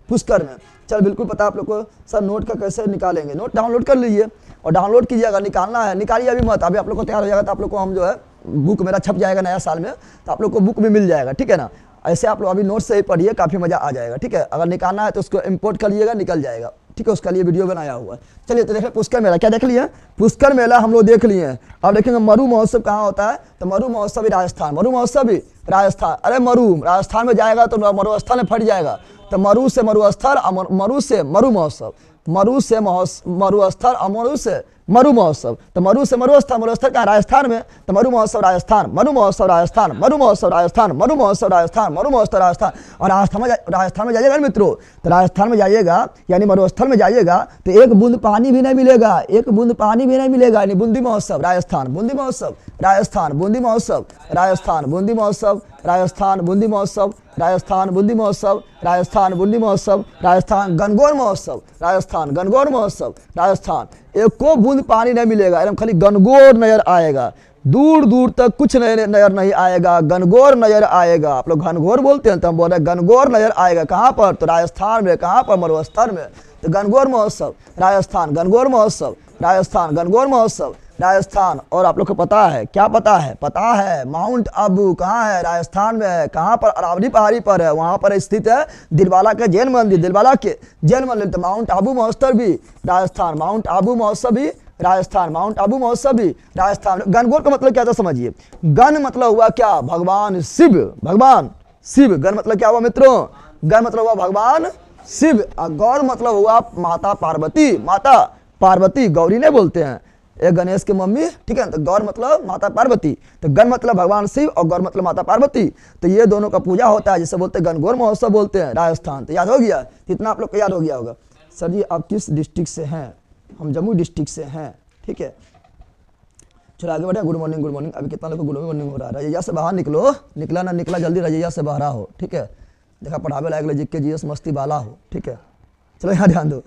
पुष्कर में। चल बिल्कुल पता आप लोग को। सर नोट का कैसे निकालेंगे, नोट डाउनलोड कर लीजिए और डाउनलोड कीजिएगा, निकालना है निकालिए अभी मत, अभी आप लोग को तैयार हो जाएगा तो आप लोग को हम जो है बुक मेरा छप जाएगा नया साल में, तो आप लोग को बुक भी मिल जाएगा, ठीक है ना? ऐसे आप लोग अभी नोट से ही पढ़िए, काफ़ी मज़ा आ जाएगा, ठीक है? अगर निकालना है तो उसको इम्पोर्ट कर लीजिएगा, निकल जाएगा, ठीक है? उसका लिए वीडियो बनाया हुआ है। चलिए तो देखें पुष्कर मेला, क्या देख लिए, पुष्कर मेला हम लोग देख लिए हैं। अब देखेंगे मरु महोत्सव कहाँ होता है, तो मरु महोत्सव भी राजस्थान, मरु महोत्सव भी राजस्थान। अरे मरु राजस्थान में जाएगा तो मरुस्थल में फट जाएगा, तो मरु से मरुस्थल, मरु से मरु महोत्सव, मरु से मरुस्थल, मरु से मरु महोत्सव। तो मरु से मरुस्थल कहाँ, राजस्थान में। तो मरु महोत्सव राजस्थान, मरु महोत्सव राजस्थान, मरु महोत्सव राजस्थान, मरु महोत्सव राजस्थान, मरु महोत्सव राजस्थान। और राजस्थान में जाइएगा मित्रों, तो राजस्थान में जाइएगा यानी मरुस्थल में जाइएगा तो एक बूंद पानी भी नहीं मिलेगा, एक बूंद पानी भी नहीं मिलेगा। यानी बूंदी महोत्सव राजस्थान, बूंदी महोत्सव राजस्थान, बूंदी महोत्सव राजस्थान, बूंदी महोत्सव राजस्थान, बूंदी महोत्सव राजस्थान, बूंदी महोत्सव राजस्थान, बूंदी महोत्सव राजस्थान, गणगौर महोत्सव राजस्थान, गणगौर महोत्सव राजस्थान। एक को बूंद पानी नहीं मिलेगा, एकदम खाली गणगौर नजर आएगा, दूर दूर तक कुछ नजर नहीं आएगा, गणगौर नजर आएगा। आप लोग घनघोर बोलते हैं तो हम बोल रहे हैं गणगौर नजर आएगा। कहाँ पर, तो राजस्थान में। कहाँ पर, मरुस्थल में। तो गणगौर महोत्सव राजस्थान, गणगौर महोत्सव राजस्थान, गणगौर महोत्सव राजस्थान। और आप लोग को पता है, क्या पता है, पता है माउंट आबू कहाँ है, राजस्थान में है। कहाँ पर, अरावली पहाड़ी पर है, वहाँ पर स्थित है दिलवाला के जैन मंदिर, दिलवाला के जैन मंदिर। तो माउंट आबू महोत्सव भी राजस्थान, माउंट आबू महोत्सव भी राजस्थान, माउंट आबू महोत्सव भी राजस्थान। गणगौर का मतलब क्या था समझिए, गण मतलब हुआ क्या, भगवान शिव, भगवान शिव। गण मतलब क्या हुआ मित्रों, गण मतलब हुआ भगवान शिव। और गौर मतलब हुआ माता पार्वती, माता पार्वती, गौरी ने बोलते हैं एक गणेश की मम्मी, ठीक है। तो गौर मतलब माता पार्वती, तो गण मतलब भगवान शिव और गौर मतलब माता पार्वती। तो ये दोनों का पूजा होता है, जिसे बोलते हैं गणगौर महोत्सव बोलते हैं राजस्थान। तो याद हो गया, इतना आप लोग को याद हो गया होगा। सर जी आप किस डिस्ट्रिक्ट से हैं, हम जम्मू डिस्ट्रिक्ट से हैं, ठीक है। चलो आगे बढ़े। Good morning, good morning. अभी कितना लोग को गुड मॉर्निंग हो रहा है। रजैया से बाहर निकलो, निकला ना निकला जल्दी रजैया से बाहर हो, ठीक है। देखा पढ़ावे लायक लजिक के जीएस मस्ती वाला हो, ठीक है। चलो यहाँ ध्यान दो।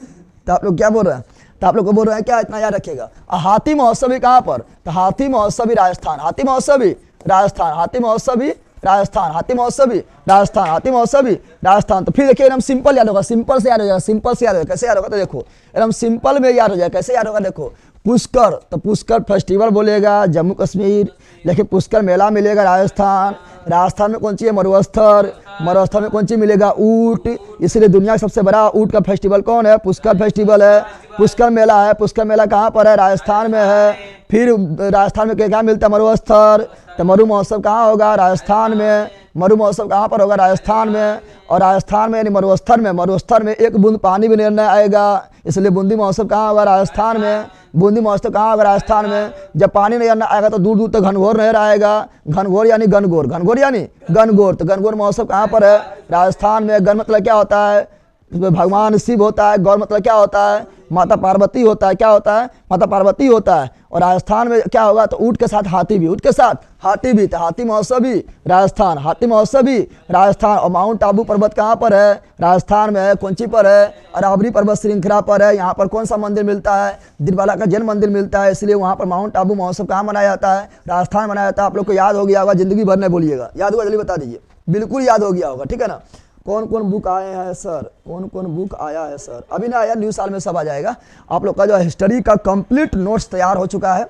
तो आप लोग क्या बोल रहे हैं, तो आप लोग को बोल रहे हैं क्या, इतना याद रखिएगा। हाथी महोत्सव भी कहाँ पर, तो हाथी महोत्सव भी राजस्थान, हाथी महोत्सव भी राजस्थान, हाथी महोत्सव भी राजस्थान, हाथी महोत्सव भी राजस्थान, हाथी महोत्सव भी राजस्थान। तो फिर देखिए एकदम सिंपल याद होगा, सिंपल से याद हो जाएगा, सिंपल से याद होगा। कैसे याद होगा, तो देखो एकदम सिंपल में याद हो जाएगा। कैसे याद होगा, देखो पुष्कर, तो पुष्कर फेस्टिवल बोलेगा जम्मू कश्मीर, लेकिन पुष्कर मेला मिलेगा राजस्थान। राजस्थान में कौन सी है, मरुस्थल, मरुस्थल में कौन सी मिलेगा, ऊँट। इसलिए दुनिया का सबसे बड़ा ऊँट का फेस्टिवल कौन है, पुष्कर फेस्टिवल है, पुष्कर मेला है। पुष्कर मेला कहाँ पर है, राजस्थान में है। फिर राजस्थान में क्या मिलता है, मरुस्थल। तो मरु महोत्सव कहाँ होगा, राजस्थान में। मरु महोत्सव कहाँ पर होगा, राजस्थान में। और राजस्थान में यानी मरुस्थल में, मरुस्थल में एक बूंद पानी भी नहीं आएगा, इसलिए बूंदी महोत्सव कहाँ होगा, राजस्थान में। बूंदी महोत्सव कहाँ होगा, राजस्थान में। जब पानी नहीं आएगा तो दूर दूर तक घनघोर नहर आएगा। घनघोर यानी गणगौर, घनघोर यानी गणगौर। तो गणगौर महोत्सव कहाँ पर है, राजस्थान में। गण मतलब क्या होता है, उसमें भगवान शिव होता है, गौर मतलब क्या होता है, माता पार्वती होता है, क्या होता है, माता पार्वती होता है। और राजस्थान में क्या होगा, तो ऊँट के साथ हाथी भी, ऊँट के साथ हाथी भी, तो हाथी महोत्सव भी राजस्थान, हाथी महोत्सव भी राजस्थान। और माउंट आबू पर्वत कहाँ पर है, राजस्थान में है। कौन सी पर है, अरावली पर्वत श्रृंखला पर है। यहाँ पर कौन सा मंदिर मिलता है, दिलवाला का जैन मंदिर मिलता है, इसलिए वहाँ पर माउंट आबू महोत्सव कहाँ मनाया जाता है, राजस्थान मनाया जाता है। आप लोग को याद हो गया होगा, जिंदगी भर नहीं भूलिएगा, याद होगा जल्दी बता दीजिए, बिल्कुल याद हो गया होगा, ठीक है ना। कौन कौन बुक आए हैं सर, कौन कौन बुक आया है सर, अभी ना आया, न्यू साल में सब आ जाएगा। आप लोग का जो हिस्ट्री का कंप्लीट नोट्स तैयार हो चुका है,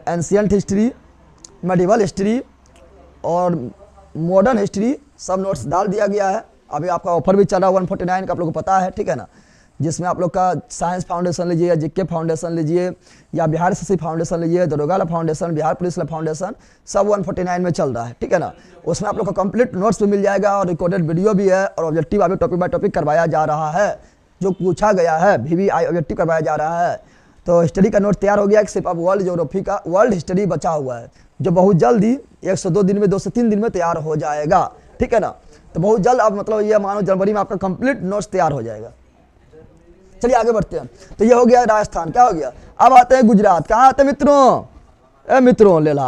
एंशियंट हिस्ट्री, मेडिवल हिस्ट्री और मॉडर्न हिस्ट्री, सब नोट्स डाल दिया गया है। अभी आपका ऑफर भी चल रहा है 149 का, आप लोग को पता है, ठीक है ना, जिसमें आप लोग का साइंस फाउंडेशन लीजिए, जीके फाउंडेशन लीजिए, या बिहार एसएससी फाउंडेशन लीजिए, दरोगा फाउंडेशन, बिहार पुलिस फाउंडेशन, सब 149 में चल रहा है, ठीक है ना। उसमें आप लोग का कंप्लीट नोट्स भी मिल जाएगा और रिकॉर्डेड वीडियो भी है, और ऑब्जेक्टिव अभी टॉपिक बाय टॉपिक करवाया जा रहा है, जो पूछा गया है VVI ऑब्जेक्टिव करवाया जा रहा है। तो हिस्ट्री का नोट तैयार हो गया है, सिर्फ अब वर्ल्ड ज्योग्राफी का वर्ल्ड हिस्ट्री बचा हुआ है, जो बहुत जल्द ही 102 दिन में, 2 से 3 दिन में तैयार हो जाएगा, ठीक है ना। तो बहुत जल्द, अब मतलब ये मानो जनवरी में आपका कंप्लीट नोट्स तैयार हो जाएगा। चलिए आगे बढ़ते हैं। तो ये हो गया राजस्थान, क्या हो गया। अब आते हैं गुजरात। कहाँ आते हैं मित्रों, मित्रों ले ला,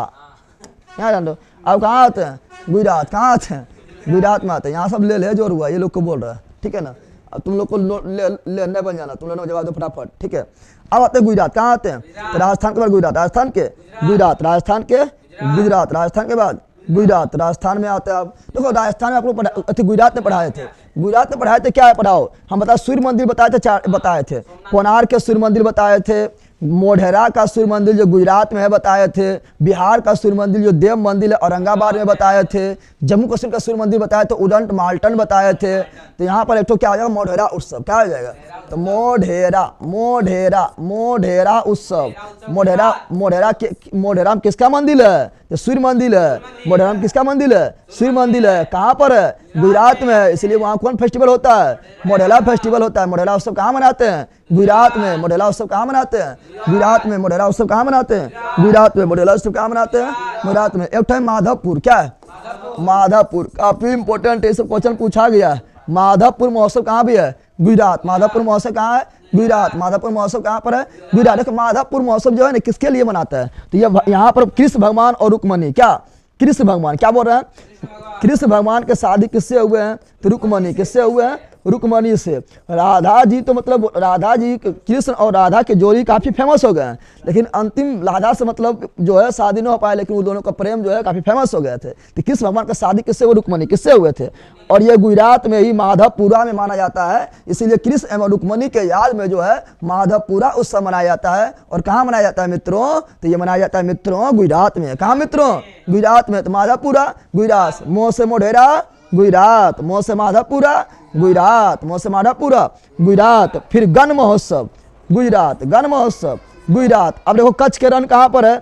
यहाँ जान दो। अब कहाँ आते हैं, गुजरात। कहाँ आते हैं, गुजरात में आते हैं। यहाँ सब ले ले जोर हुआ, ये लोग को बोल रहा है, ठीक है ना। अब तुम लोग को लेने बन जाना, तुम लोगों ने जवाब दो फटाफट, ठीक है। अब आते हैं गुजरात। कहाँ आते हैं, तो राजस्थान के बाद गुजरात, राजस्थान के गुजरात, राजस्थान के गुजरात, राजस्थान के बाद गुजरात, राजस्थान में आते हैं। अब देखो राजस्थान में आप लोग गुजरात में पढ़ाए थे, गुजरात में पढ़ाए थे, क्या है पढ़ाओ, हम बताए सूर्य मंदिर बताए थे, बताए थे कोणार्क के सूर्य मंदिर बताए थे, मोढेरा का सूर्य मंदिर जो गुजरात में है बताए थे, बिहार का सूर्य मंदिर जो देव मंदिर है औरंगाबाद में बताए थे, जम्मू कश्मीर का सूर्य मंदिर बताए थे उदंत माल्टन बताए थे। तो यहाँ पर एक तो क्या हो जाएगा, मोढेरा उत्सव, क्या हो जाएगा, तो मोढेरा मोढेरा मोढेरा उत्सव। मोढेरा मोढेरा में किसका मंदिर है, तो सूर्य मंदिर है। मोढेरा में किसका मंदिर है, सूर्य मंदिर है। कहाँ पर है, गुजरात में है, इसलिए वहाँ कौन फेस्टिवल होता है, मोढेरा फेस्टिवल होता है। मोढेरा उत्सव कहाँ मनाते हैं, गुजरात में। मोढेरा उत्सव कहाँ मनाते हैं, गुजरात में। मोढेरा उत्सव कहाँ मनाते हैं, गुजरात में। मोढेरा उत्सव कहाँ मनाते हैं, गुजरात में। एक टाइम माधवपुर, क्या है, माधवपुर, काफी इंपॉर्टेंट है, सब क्वेश्चन पूछा गया है। माधवपुर महोत्सव कहाँ भी है, गुजरात। माधवपुर महोत्सव कहाँ है, गुजरात। माधवपुर महोत्सव कहाँ पर है, गुजरात। देखो माधवपुर महोत्सव जो है ना किसके लिए मनाता है, तो ये यहाँ पर कृष्ण भगवान और रुक्मणी, क्या कृष्ण भगवान, क्या बोल रहे हैं, कृष्ण भगवान के शादी किससे हुए हैं, तो रुक्मणी, किससे हुए हैं, रुक्मणी से। राधा जी तो मतलब राधा जी, कृष्ण और राधा के जोड़ी काफ़ी फेमस हो गए हैं, लेकिन अंतिम राधा से मतलब जो है शादी नहीं हो पाया, लेकिन वो दोनों का प्रेम जो है काफ़ी फेमस हो गए थे। तो कृष्ण भगवान का शादी किससे हुआ, रुक्मणी किससे हुए थे। और ये गुजरात में ही माधवपुरा में माना जाता है, इसीलिए कृष्ण एवं रुक्मणी के याद में जो है माधवपुरा उत्सव मनाया जाता है। और कहाँ मनाया जाता है मित्रों, तो ये मनाया जाता है मित्रों गुजरात में। कहाँ मित्रों, गुजरात में। तो माधवपुरा गुजरात, मोह से मोढेरा गुजरात, मोह से माधवपुरा गुजरात, मोह से माधवपुरा गुजरात। फिर गण महोत्सव गुजरात, गण महोत्सव गुजरात। अब देखो कच्छ के रण कहाँ पर है,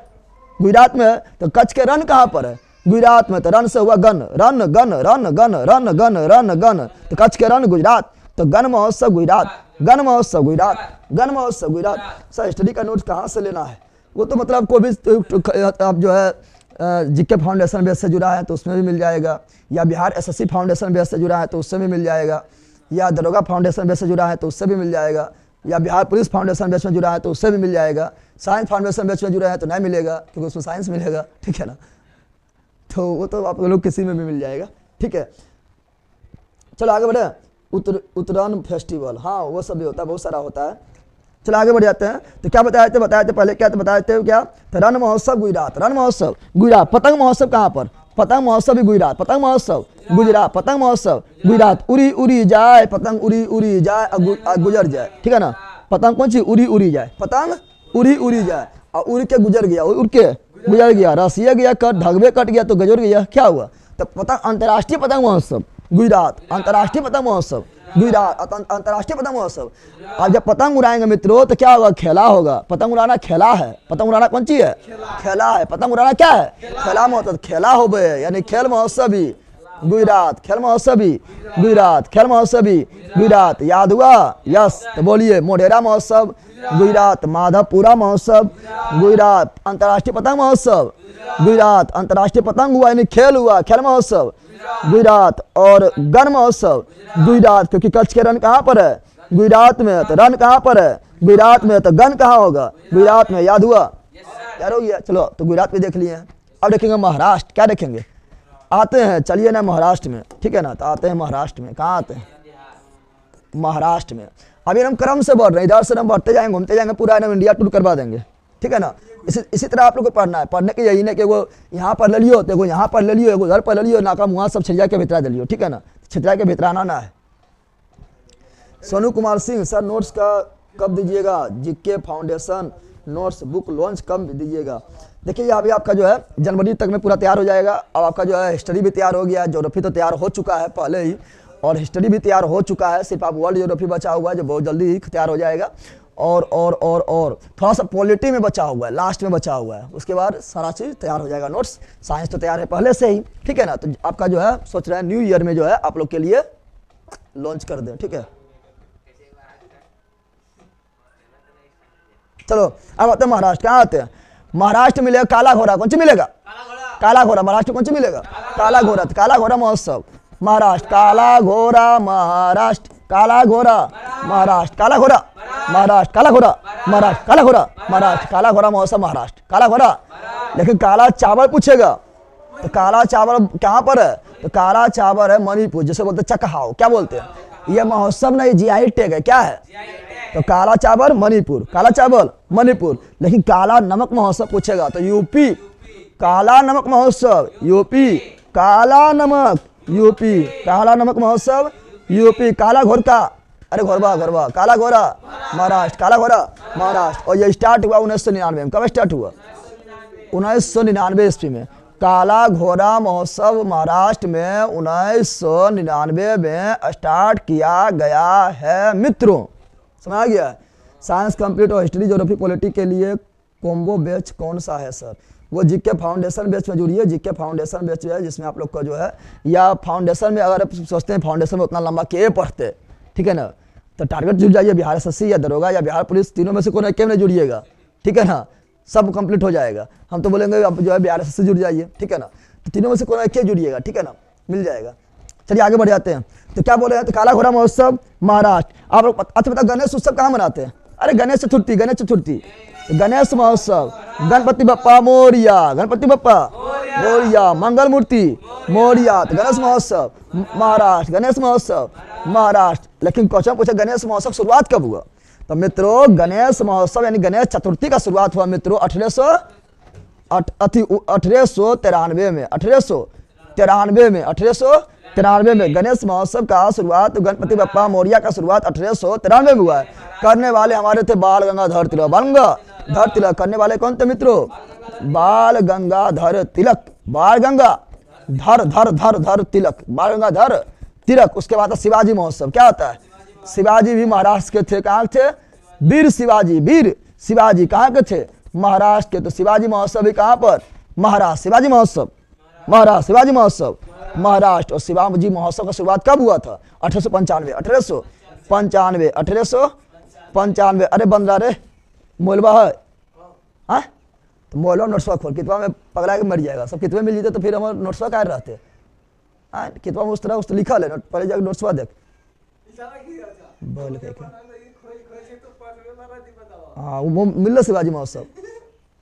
गुजरात में है, तो कच्छ के रण कहाँ पर है, गुजरात में। तो रण से हुआ गण, रन गण रन गण रन गण रन गण, तो कच्छ के रण गुजरात। तो गण महोत्सव गुजरात, गण महोत्सव गुजरात, गण महोत्सव गुजरात। सर स्टडी का नोट कहाँ से लेना है, वो तो मतलब कोई भी आप जो है जीके फाउंडेशन बेस से जुड़ा है तो उसमें भी मिल जाएगा, या बिहार एसएससी फाउंडेशन बेस से जुड़ा है तो उससे भी मिल जाएगा, या दरोगा फाउंडेशन बेस से जुड़ा है तो उससे भी मिल जाएगा, या बिहार पुलिस फाउंडेशन बेस में जुड़ा है तो उससे भी मिल जाएगा। साइंस फाउंडेशन बेस में जुड़ा है तो नहीं मिलेगा, क्योंकि उसमें साइंस मिलेगा, ठीक है ना। तो वो तो आप लोग किसी में भी मिल जाएगा, ठीक है। चलो आगे बढ़े। उत्तरायण फेस्टिवल, हाँ वो सब भी होता है, बहुत सारा होता है। चलो आगे बढ़ जाते हैं। तो क्या बताए थे पहले, क्या तो बताए थे क्या, तो रण महोत्सव गुजरात, रण महोत्सव गुजरात। पतंग महोत्सव कहाँ पर, पतंग महोत्सव भी गुजरात, पतंग महोत्सव गुजरात, पतंग महोत्सव गुजरात। उड़ी उड़ी जाए पतंग, उड़ी उड़ी जाए गुजर जाए, ठीक है ना। पतंग कौन सी, उड़ी उड़ी जाए, पतंग उड़ी उड़ी जाए, और उड़ के गुजर गया, उड़ के गुजर गया, रसिया गया कट, ढगवे कट गया तो गजर गया, क्या हुआ। तो पतंग, अंतर्राष्ट्रीय पतंग महोत्सव गुजरात, अंतर्राष्ट्रीय पतंग महोत्सव गुजरात, अंतर्राष्ट्रीय पतंग महोत्सव। अब जब पतंग उड़ाएंगे मित्रों तो क्या होगा, खेला होगा। पतंग उड़ाना खेला है, पतंग उड़ाना कौन सी है, खेला है। पतंग उड़ाना क्या है, खेला महोत्सव, खेला हो गए, यानी खेल महोत्सव भी गुजरात, खेल महोत्सव भी गुजरात, खेल महोत्सव भी गुजरात। याद हुआ, यस। तो बोलिए, मोढेरा महोत्सव गुजरात, माधवपुरा महोत्सव गुजरात, अंतर्राष्ट्रीय पतंग महोत्सव गुजरात, अंतर्राष्ट्रीय पतंग हुआ यानी खेल हुआ, खेल महोत्सव गुजरात। और गण महोत्सव गुजरात, क्योंकि कच्छ के रण कहाँ पर है? गुजरात में। तो रण कहाँ पर है? गुजरात में। तो गण कहाँ होगा? गुजरात में। याद हुआ? याद हो गया। चलो तो गुजरात में देख लिए हैं। अब देखेंगे महाराष्ट्र। क्या देखेंगे? आते हैं, चलिए ना महाराष्ट्र में, ठीक है ना। तो आते हैं महाराष्ट्र में। कहाँ आते हैं? महाराष्ट्र में। अभी हम क्रम से बढ़ रहे हैं, इधर से हम बढ़ते जाएंगे, घूमते जाएंगे, पूरा एकदम इंडिया टूर करवा देंगे, ठीक है ना। इसी तरह आप लोग को पढ़ना है। पढ़ने की यही नहीं कि वो यहाँ पर ले लियो, देखो यहाँ पर ले लियो, एगो उधर पर ले लियो, नाका मुँह सब छिड़िया के भितरा दे लियो, ठीक है ना। छितरा के भितराना ना है। सोनू कुमार सिंह सर, नोट्स का कब दीजिएगा? GK foundation notes book launch कब दीजिएगा? देखिए अभी आपका जो है जनवरी तक में पूरा तैयार हो जाएगा। अब आपका जो है हिस्ट्री भी तैयार हो गया है, ज्योग्राफी तो तैयार हो चुका है पहले ही, और हिस्ट्री भी तैयार हो चुका है। सिर्फ आप वर्ल्ड ज्योग्राफी बचा हुआ है जो बहुत जल्दी ही तैयार हो जाएगा। और थोड़ा सा पॉलिटी में बचा हुआ है, लास्ट में बचा हुआ है। उसके बाद सारा चीज़ तैयार हो जाएगा। नोट्स साइंस तो तैयार है पहले से ही, ठीक है ना। तो आपका जो है सोच रहे हैं न्यू ईयर में जो है आप लोग के लिए लॉन्च कर दें, ठीक है। चलो अब आते हैं महाराष्ट्र। कहाँ आते हैं? महाराष्ट्र मिलेगा काला घोड़ा। कौन सी मिलेगा? काला घोड़ा। महाराष्ट्र कौन सी मिलेगा? काला घोड़ा। काला घोड़ा महोत्सव महाराष्ट्र। काला घोड़ा महाराष्ट्र। काला घोड़ा महाराष्ट्र। काला घोड़ा महाराष्ट्र। काला घोड़ा महाराष्ट्र। काला घोड़ा महाराष्ट्र। काला घोड़ा महोत्सव महाराष्ट्र। काला घोड़ा। लेकिन काला चावल पूछेगा तो काला चावल कहाँ पर है? तो काला चावल है मणिपुर, जिसे बोलते हैं चकहाव। क्या बोलते हैं? यह महोत्सव नहीं, जीआई टैग है। क्या है? तो काला चावल मणिपुर। काला चावल मणिपुर। लेकिन काला नमक महोत्सव पूछेगा तो यूपी। काला नमक महोत्सव यूपी। काला नमक यूपी। काला नमक महोत्सव यूपी। काला घोरका, अरे घोरबा काला घोड़ा महाराष्ट्र। काला घोड़ा महाराष्ट्र। और ये स्टार्ट हुआ 1999 में। कब स्टार्ट हुआ? 1999 ईस्वी में। काला घोड़ा महोत्सव महाराष्ट्र में 1999 में स्टार्ट किया गया है मित्रों। समझ आ गया? साइंस कंप्लीट और हिस्ट्री ज्योग्राफी पॉलिटी के लिए कॉम्बो बैच कौन सा है सर? वो जीके फाउंडेशन बैच में जुड़िए। जीके फाउंडेशन बैच है जिसमें आप लोग का जो है, या फाउंडेशन में अगर आप सोचते हैं फाउंडेशन में उतना लंबा के पढ़ते, ठीक है ना, तो टारगेट जुड़ जाइए। बिहार एसएससी या दरोगा या बिहार पुलिस, तीनों में से कोई एक में जुड़िएगा, ठीक है ना। सब कंप्लीट हो जाएगा। हम तो बोलेंगे आप जो है बिहार एसएससी जुड़ जाइए, ठीक है ना। तो तीनों में से कोई एक जुड़िएगा, ठीक है ना, मिल जाएगा। चलिए आगे बढ़ जाते हैं। तो क्या बोले हैं? तो काला घोड़ा महोत्सव महाराष्ट्र। आप लोग अच्छा बता, गणेश उत्सव कहाँ मनाते हैं? अरे गणेश चतुर्थी। गणेश चतुर्थी, गणेश महोत्सव। गणपति बप्पा मोरिया। गणपति बप्पा मोरिया। मंगल मूर्ति मोरिया। तो गणेश महोत्सव महाराष्ट्र। गणेश महोत्सव महाराष्ट्र। लेकिन क्वेश्चन पूछे गणेश महोत्सव शुरुआत कब हुआ? तो मित्रों गणेश महोत्सव यानी गणेश चतुर्थी का शुरुआत हुआ मित्रों 1893 में। 1893 में गणेश महोत्सव का शुरुआत, गणपति बप्पा मोरिया का शुरुआत 1893 में हुआ है। करने वाले हमारे थे बाल गंगाधर तिलक। बाल गंगाधर तिलक करने वाले कौन थे मित्रों? बाल गंगाधर तिलक। बाल गंगाधर तिलक। बाल गंगाधर तिलक। उसके बाद शिवाजी महोत्सव। क्या होता है? शिवाजी भी महाराष्ट्र के थे। कहाँ थे? वीर शिवाजी कहाँ के थे? महाराष्ट्र के। तो शिवाजी महोत्सव भी कहाँ पर? महाराष्ट्र। शिवाजी महोत्सव महाराष्ट्र। शिवाजी महोत्सव महाराष्ट्र। और शिवाजी महोत्सव का शुरुआत कब हुआ था? 1895। अरे बंदरा रे मोलबा है, हाँ तो मोलबा नोट्सवा खोल। कितवा में पगला के मर जाएगा। सब कितवे मिल जाते तो फिर हमारे नोट्सवा कहाँ रहते? हाँ कितवा में उस तरह उस लिखा ले, पहले जाकर नोट्सवा देख बोल के। हाँ वो मिल शिवाजी महोत्सव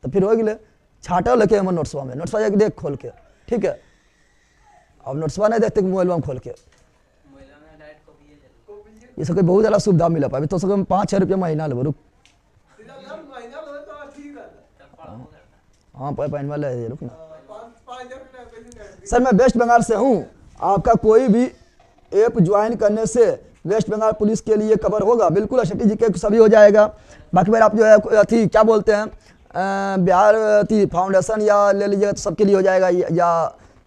तो फिर हो गए छाटा लेके हमारे नोट्सवा में। नोट्सवा जाके देख खोल के, ठीक है। अब नोट्सवा नहीं देखते मोबाइल में खोल के। ये सब बहुत ज़्यादा सुविधा मिला पाए तो सब 5-6 रुपये महीना ले रुक। हाँ पैन वाला है रुक ना। सर मैं वेस्ट बंगाल से हूँ। आपका कोई भी ऐप ज्वाइन करने से वेस्ट बंगाल पुलिस के लिए कवर होगा? बिल्कुल एसटी जी के सभी हो जाएगा। बाकी बार आप जो है अथी क्या बोलते हैं बिहार अथी फाउंडेशन या ले लीजिएगा तो सबके लिए हो जाएगा। या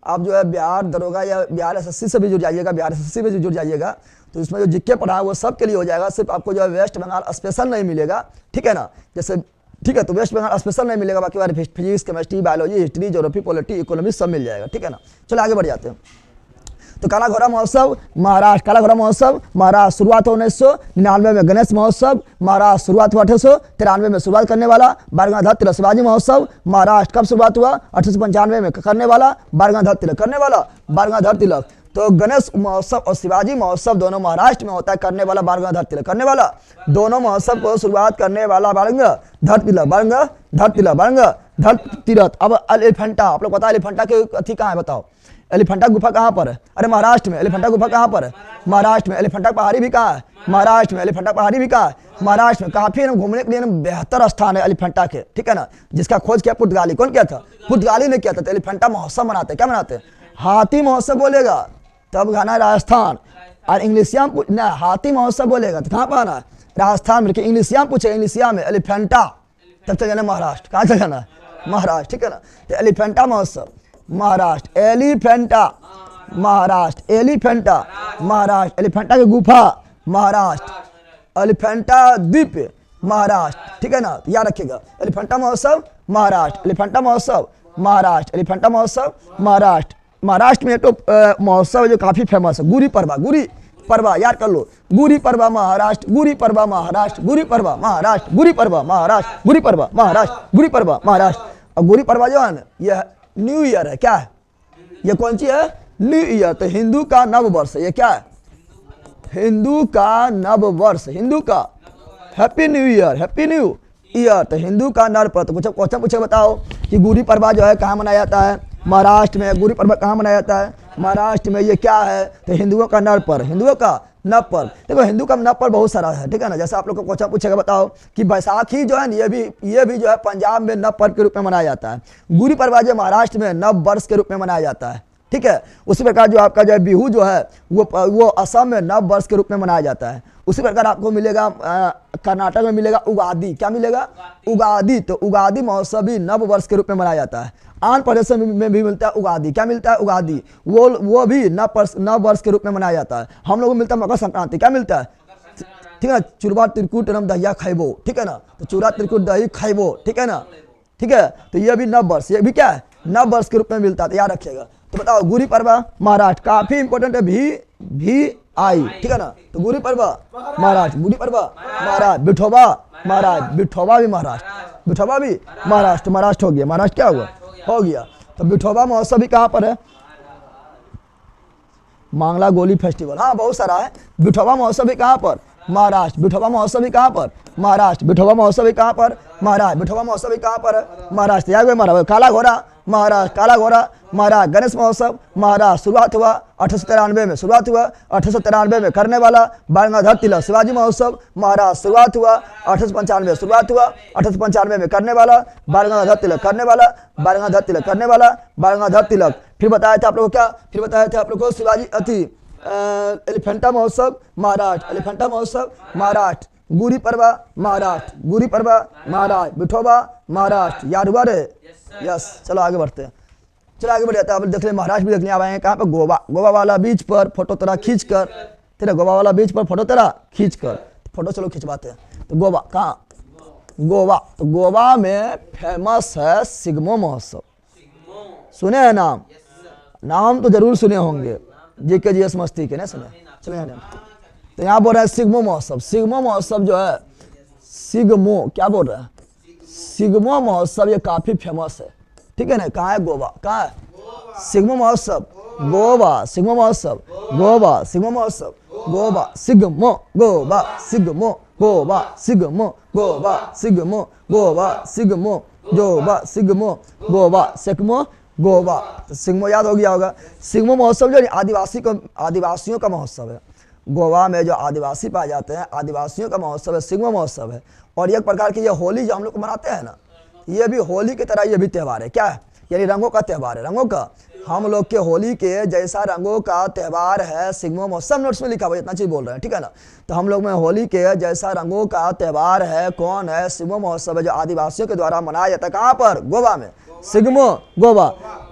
आप जो है बिहार दरोगा या बिहार एसएससी से भी जुड़ जाइएगा। बिहार एसएससी में जुड़ जाइएगा तो इसमें जो जीके पढ़ा है वो सब के लिए हो जाएगा। सिर्फ आपको जो है वेस्ट बंगाल स्पेशल नहीं मिलेगा, ठीक है ना। जैसे ठीक है तो वेस्ट बंगाल स्पेशल नहीं मिलेगा। बाकी बार physics chemistry biology history geography polity economy सब मिल जाएगा, ठीक है ना। चलो आगे बढ़ जाते हैं। तो काला घोड़ा महोत्सव महाराष्ट्र, काला घोड़ा महोत्सव महाराष्ट्र शुरुआत 1999 में, गणेश महोत्सव महाराष्ट्र शुरुआत हुआ 1893 में शुरुआत करने वाला, बारगांधा तिलक शिवाजी महोत्सव महाराष्ट्र कब शुरुआत हुआ 1895 में करने वाला, बारगांधा तिलक करने वाला, बारगांधा तिलक। तो गणेश महोत्सव और शिवाजी महोत्सव दोनों महाराष्ट्र में होता है, करने वाला बारगांधा तिलक करने वाला, दोनों महोत्सव को शुरुआत करने वाला बारगांधा तिलक, बारगांधा तिलक, बारगांधा तिलक। अब एलिफेंटा, आप लोग पता है एलिफेंटा के अथी कहाँ है बताओ, एलिफेंटा गुफा कहाँ पर है? अरे महाराष्ट्र में। एलिफेंटा गुफा कहाँ पर है? महाराष्ट्र में। एलिफेंटा पहाड़ी भी कहाँ है? महाराष्ट्र में। एलिफेंटा पहाड़ी भी कहाँ है? महाराष्ट्र में। काफी घूमने के लिए बेहतर स्थान है एलिफेंटा के, ठीक है ना, जिसका खोज किया पुर्तगाली। कौन किया था? पुर्तगाली ने किया था। तो एलिफेंटा महोत्सव मनाते, क्या मनाते हैं? हाथी महोत्सव बोलेगा तब गाना राजस्थान, और इंग्लिशिया में हाथी महोत्सव बोलेगा तो कहाँ पर आना है? राजस्थान में। इंग्लिशिया में पूछे, इंग्लिशिया में एलिफेंटा, तब चल जाना महाराष्ट्र। कहाँ चल जाना? महाराष्ट्र, ठीक है ना। तो एलिफेंटा महोत्सव महाराष्ट्र, एलिफेंटा महाराष्ट्र, एलिफेंटा महाराष्ट्र, एलिफेंटा की गुफा महाराष्ट्र, एलिफेंटा द्वीप महाराष्ट्र, ठीक है ना, याद रखिएगा। एलिफेंटा महोत्सव महाराष्ट्र, एलिफेंटा महोत्सव महाराष्ट्र, एलिफेंटा महोत्सव महाराष्ट्र। महाराष्ट्र में एक तो महोत्सव है जो काफी फेमस है, गुड़ी पड़वा, गुड़ी पड़वा याद कर लो, गुड़ी पड़वा महाराष्ट्र, गुड़ी पड़वा महाराष्ट्र, गुड़ी पड़वा महाराष्ट्र, गुड़ी पड़वा महाराष्ट्र, गुड़ी पड़वा महाराष्ट्र, गुड़ी पड़वा महाराष्ट्र। और गुड़ी पड़वा जो है ना, यह न्यू ईयर है। क्या है ये? कौन सी है? New year. तो हिंदू का नव वर्ष है। ये क्या है? हिंदू का नव वर्ष, हिंदू का happy new year, happy new year. तो हिंदू का नव वर्ष। तो कुछ क्वेश्चन पूछे बताओ कि गुड़ी पड़वा जो है कहाँ मनाया जाता है? महाराष्ट्र में। गुड़ी पड़वा कहाँ मनाया जाता है? महाराष्ट्र में। ये क्या है? तो हिंदुओं का नव पर्व, हिंदुओं का नव पर्व। देखो हिंदू का नव पर्व बहुत सारा है, ठीक है ना। जैसे आप लोग को क्वेश्चन पूछेगा बताओ कि बैसाखी जो है ये भी जो है पंजाब में नव पर्व के रूप में मनाया जाता है। गुड़ी पड़वा जो महाराष्ट्र में नव वर्ष के रूप में मनाया जाता है, ठीक है। उसी प्रकार जो आपका जो है बिहू जो है वो असम में नव वर्ष के रूप में मनाया जाता है। उसी प्रकार आपको मिलेगा कर्नाटक में मिलेगा उगादी। क्या मिलेगा? उगादी। तो उगादी महोत्सव भी नव वर्ष के रूप में मनाया जाता है। आंध्र प्रदेश में भी मिलता है उगादी। क्या मिलता है? उगादी। वो भी नव वर्ष के रूप में मनाया जाता है। हम लोगों को मिलता है मकर संक्रांति। क्या मिलता है? ठीक है, चूरमा त्रिकुट रम दहिया खाइबो, ठीक है ना। तो चूरा त्रिकुट दही खाइबो, ठीक है ना, ठीक है। तो ये भी नव वर्ष, ये भी क्या है? नव वर्ष के रूप में मिलता है। तो याद रखिएगा। तो बताओ गुड़ी पड़वा महाराष्ट्र, काफी इंपॉर्टेंट है, भी आई, ठीक है ना। तो गुड़ी पड़वा महाराष्ट्र, गुड़ी पड़वा महाराष्ट्र, बिठोबा महाराष्ट्र, बिठोबा भी महाराष्ट्र, बिठोबा भी महाराष्ट्र। महाराष्ट्र हो गया, महाराष्ट्र क्या हुआ? हो गया। तो बिठोबा महोत्सव भी कहाँ पर है? मांगला गोली फेस्टिवल, हाँ बहुत सारा है। बिठोबा महोत्सव भी कहाँ पर? महाराष्ट्र। बिठोबा महोत्सव भी कहाँ पर? महाराष्ट्र। बिठोबा महोत्सव भी कहाँ पर? महाराष्ट्र। बिठोबा महोत्सव भी कहाँ पर है? महाराष्ट्र। याद है? काला घोड़ा महाराष्ट्र, काला घोड़ा महाराष्ट्र। गणेश महोत्सव महाराष्ट्र शुरुआत हुआ 1893 में, शुरुआत हुआ 1893 में करने वाला। बारगांधा तिलक शिवाजी महोत्सव महाराष्ट्र शुरुआत हुआ 1895, शुरुआत हुआ 1895 में करने वाला। बारगांधा तिलक करने वाला, बारगांधा तिलक करने वाला, बारगांधा तिलक। फिर बताया था आप लोगों को क्या? फिर बताया था आप लोगों को शिवाजी अति एलिफेंटा महोत्सव महाराष्ट्र, एलिफेंटा महोत्सव महाराष्ट्र। गुड़ी पड़वा महाराष्ट्र, गुड़ी पड़वा महाराष्ट्र, बिठोबा महाराष्ट्र। याद हुआ रे? यस। चलो आगे बढ़ते हैं, चलो आगे बढ़ जाते हैं। अब देख ले महाराष्ट्र भी देखने आए हैं। कहाँ पे? गोवा। गोवा वाला बीच पर फोटो तेरा खींच कर, तेरा गोवा वाला बीच पर फोटो तेरा खींच कर, फोटो चलो खिंचवाते हैं। तो गोवा कहाँ? गोवा। तो गोवा में फेमस है सिग्मो महोत्सव। सुने हैं नाम? नाम तो जरूर सुने होंगे, जीके जीएस मस्ती के, नहीं सुने? चले तो यहाँ बोल रहे हैं सिग्मो महोत्सव। सिग्मो महोत्सव जो है, सिग्मो क्या बोल रहे हैं? सिग्मो महोत्सव ये काफी फेमस है, ठीक है ना। कहाँ है? गोवा। कहाँ है? सिग्मो महोत्सव गोवा, सिग्मो महोत्सव गोवा, सिग्मो महोत्सव गोवा, सिग्मो, गोवा, सिग्मो, गोवा, सिग्मो, गोवा, सिग्मो, गोवा, सिग्मो, गोवा, सिग्मो, गोवा, सिग्मो, गोवा। तो सिग्मो याद हो गया होगा। सिग्मो महोत्सव जो आदिवासियों का महोत्सव है। गोवा में जो आदिवासी पाए जाते हैं, आदिवासियों का महोत्सव है, सिग्मो महोत्सव है। और एक प्रकार की ये होली जो हम लोग मनाते हैं ना, ये भी होली की तरह ये भी त्यौहार है। क्या है? यानी रंगों का त्यौहार है, रंगों का। हम लोग के होली के जैसा रंगों का त्यौहार है सिग्मो महोत्सव। नोट्स में लिखा हुआ इतना चीज बोल रहे हैं, ठीक है ना। तो हम लोग में होली के जैसा रंगों का त्यौहार है, कौन है? सिग्मो महोत्सव है, जो आदिवासियों के द्वारा मनाया जाता है। कहाँ पर? गोवा में, सिग्मो, गोवा।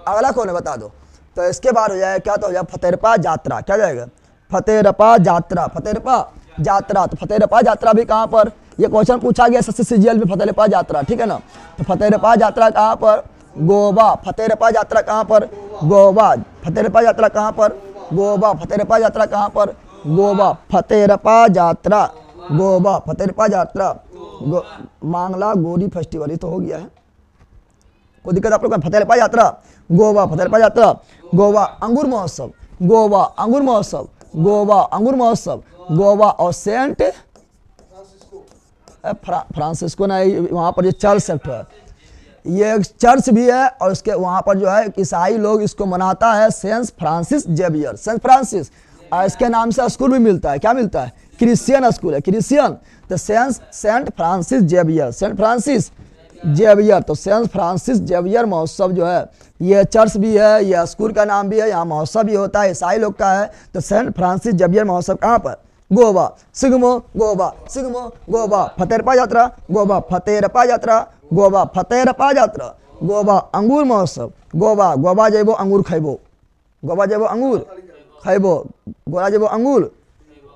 अगला कौन है बता दो। तो इसके बाद हो जाए क्या? तो हो जाए फतेरपा यात्रा। क्या जाएगा? फतेरपा यात्रा, फतेरपा यात्रा। तो फतेरपा यात्रा भी कहाँ पर? ये क्वेश्चन पूछा गया SSCGL में, फतेरपा यात्रा, ठीक है ना। तो फतेरपा यात्रा कहाँ पर? गोवा। फतेरपा यात्रा कहाँ पर? गोवा। फतेरपा यात्रा कहाँ पर? गोवा फतेरपा यात्रा कहाँ पर? गोवा फतेरपा यात्रा, गोवा फतेरपा यात्रा, मांगला गोरी फेस्टिवल, ये तो हो गया है, कोई दिक्कत आप लोग का? फतेरपा यात्रा, गोवा फतेरपा यात्रा, गोवा अंगूर महोत्सव, गोवा अंगूर महोत्सव, गोवा अंगूर महोत्सव, गोवा और सेंट फ्रांसिस्को नहीं, वहाँ पर ये चर्च है, ये एक चर्च भी है और उसके वहाँ पर जो है ईसाई लोग इसको मनाता है Saint Francis Xavier, Saint Francis, और इसके नाम से स्कूल भी मिलता है, क्या मिलता है? क्रिश्चियन स्कूल है, क्रिश्चियन, तो Saint Francis Xavier, Saint Francis Xavier, तो सेंट फ्रांसिस जेवियर महोत्सव जो है ये चर्च भी है, ये स्कूल का नाम भी है, यहाँ महोत्सव भी होता है, ईसाई लोग का है। तो सेंट फ्रांसिस जेवियर महोत्सव कहाँ पर? गोवा सिगमो, गोवा सिगमो, गोवा फतेरपा यात्रा, गोवा फतेरपा यात्रा, गोवा फतेरपा यात्रा, गोवा अंगूर महोत्सव, गोवा गोवा जेबो अंगूर खैबो, गोवा जेबो अंगूर खैबो, गोवा जेबो अंगूर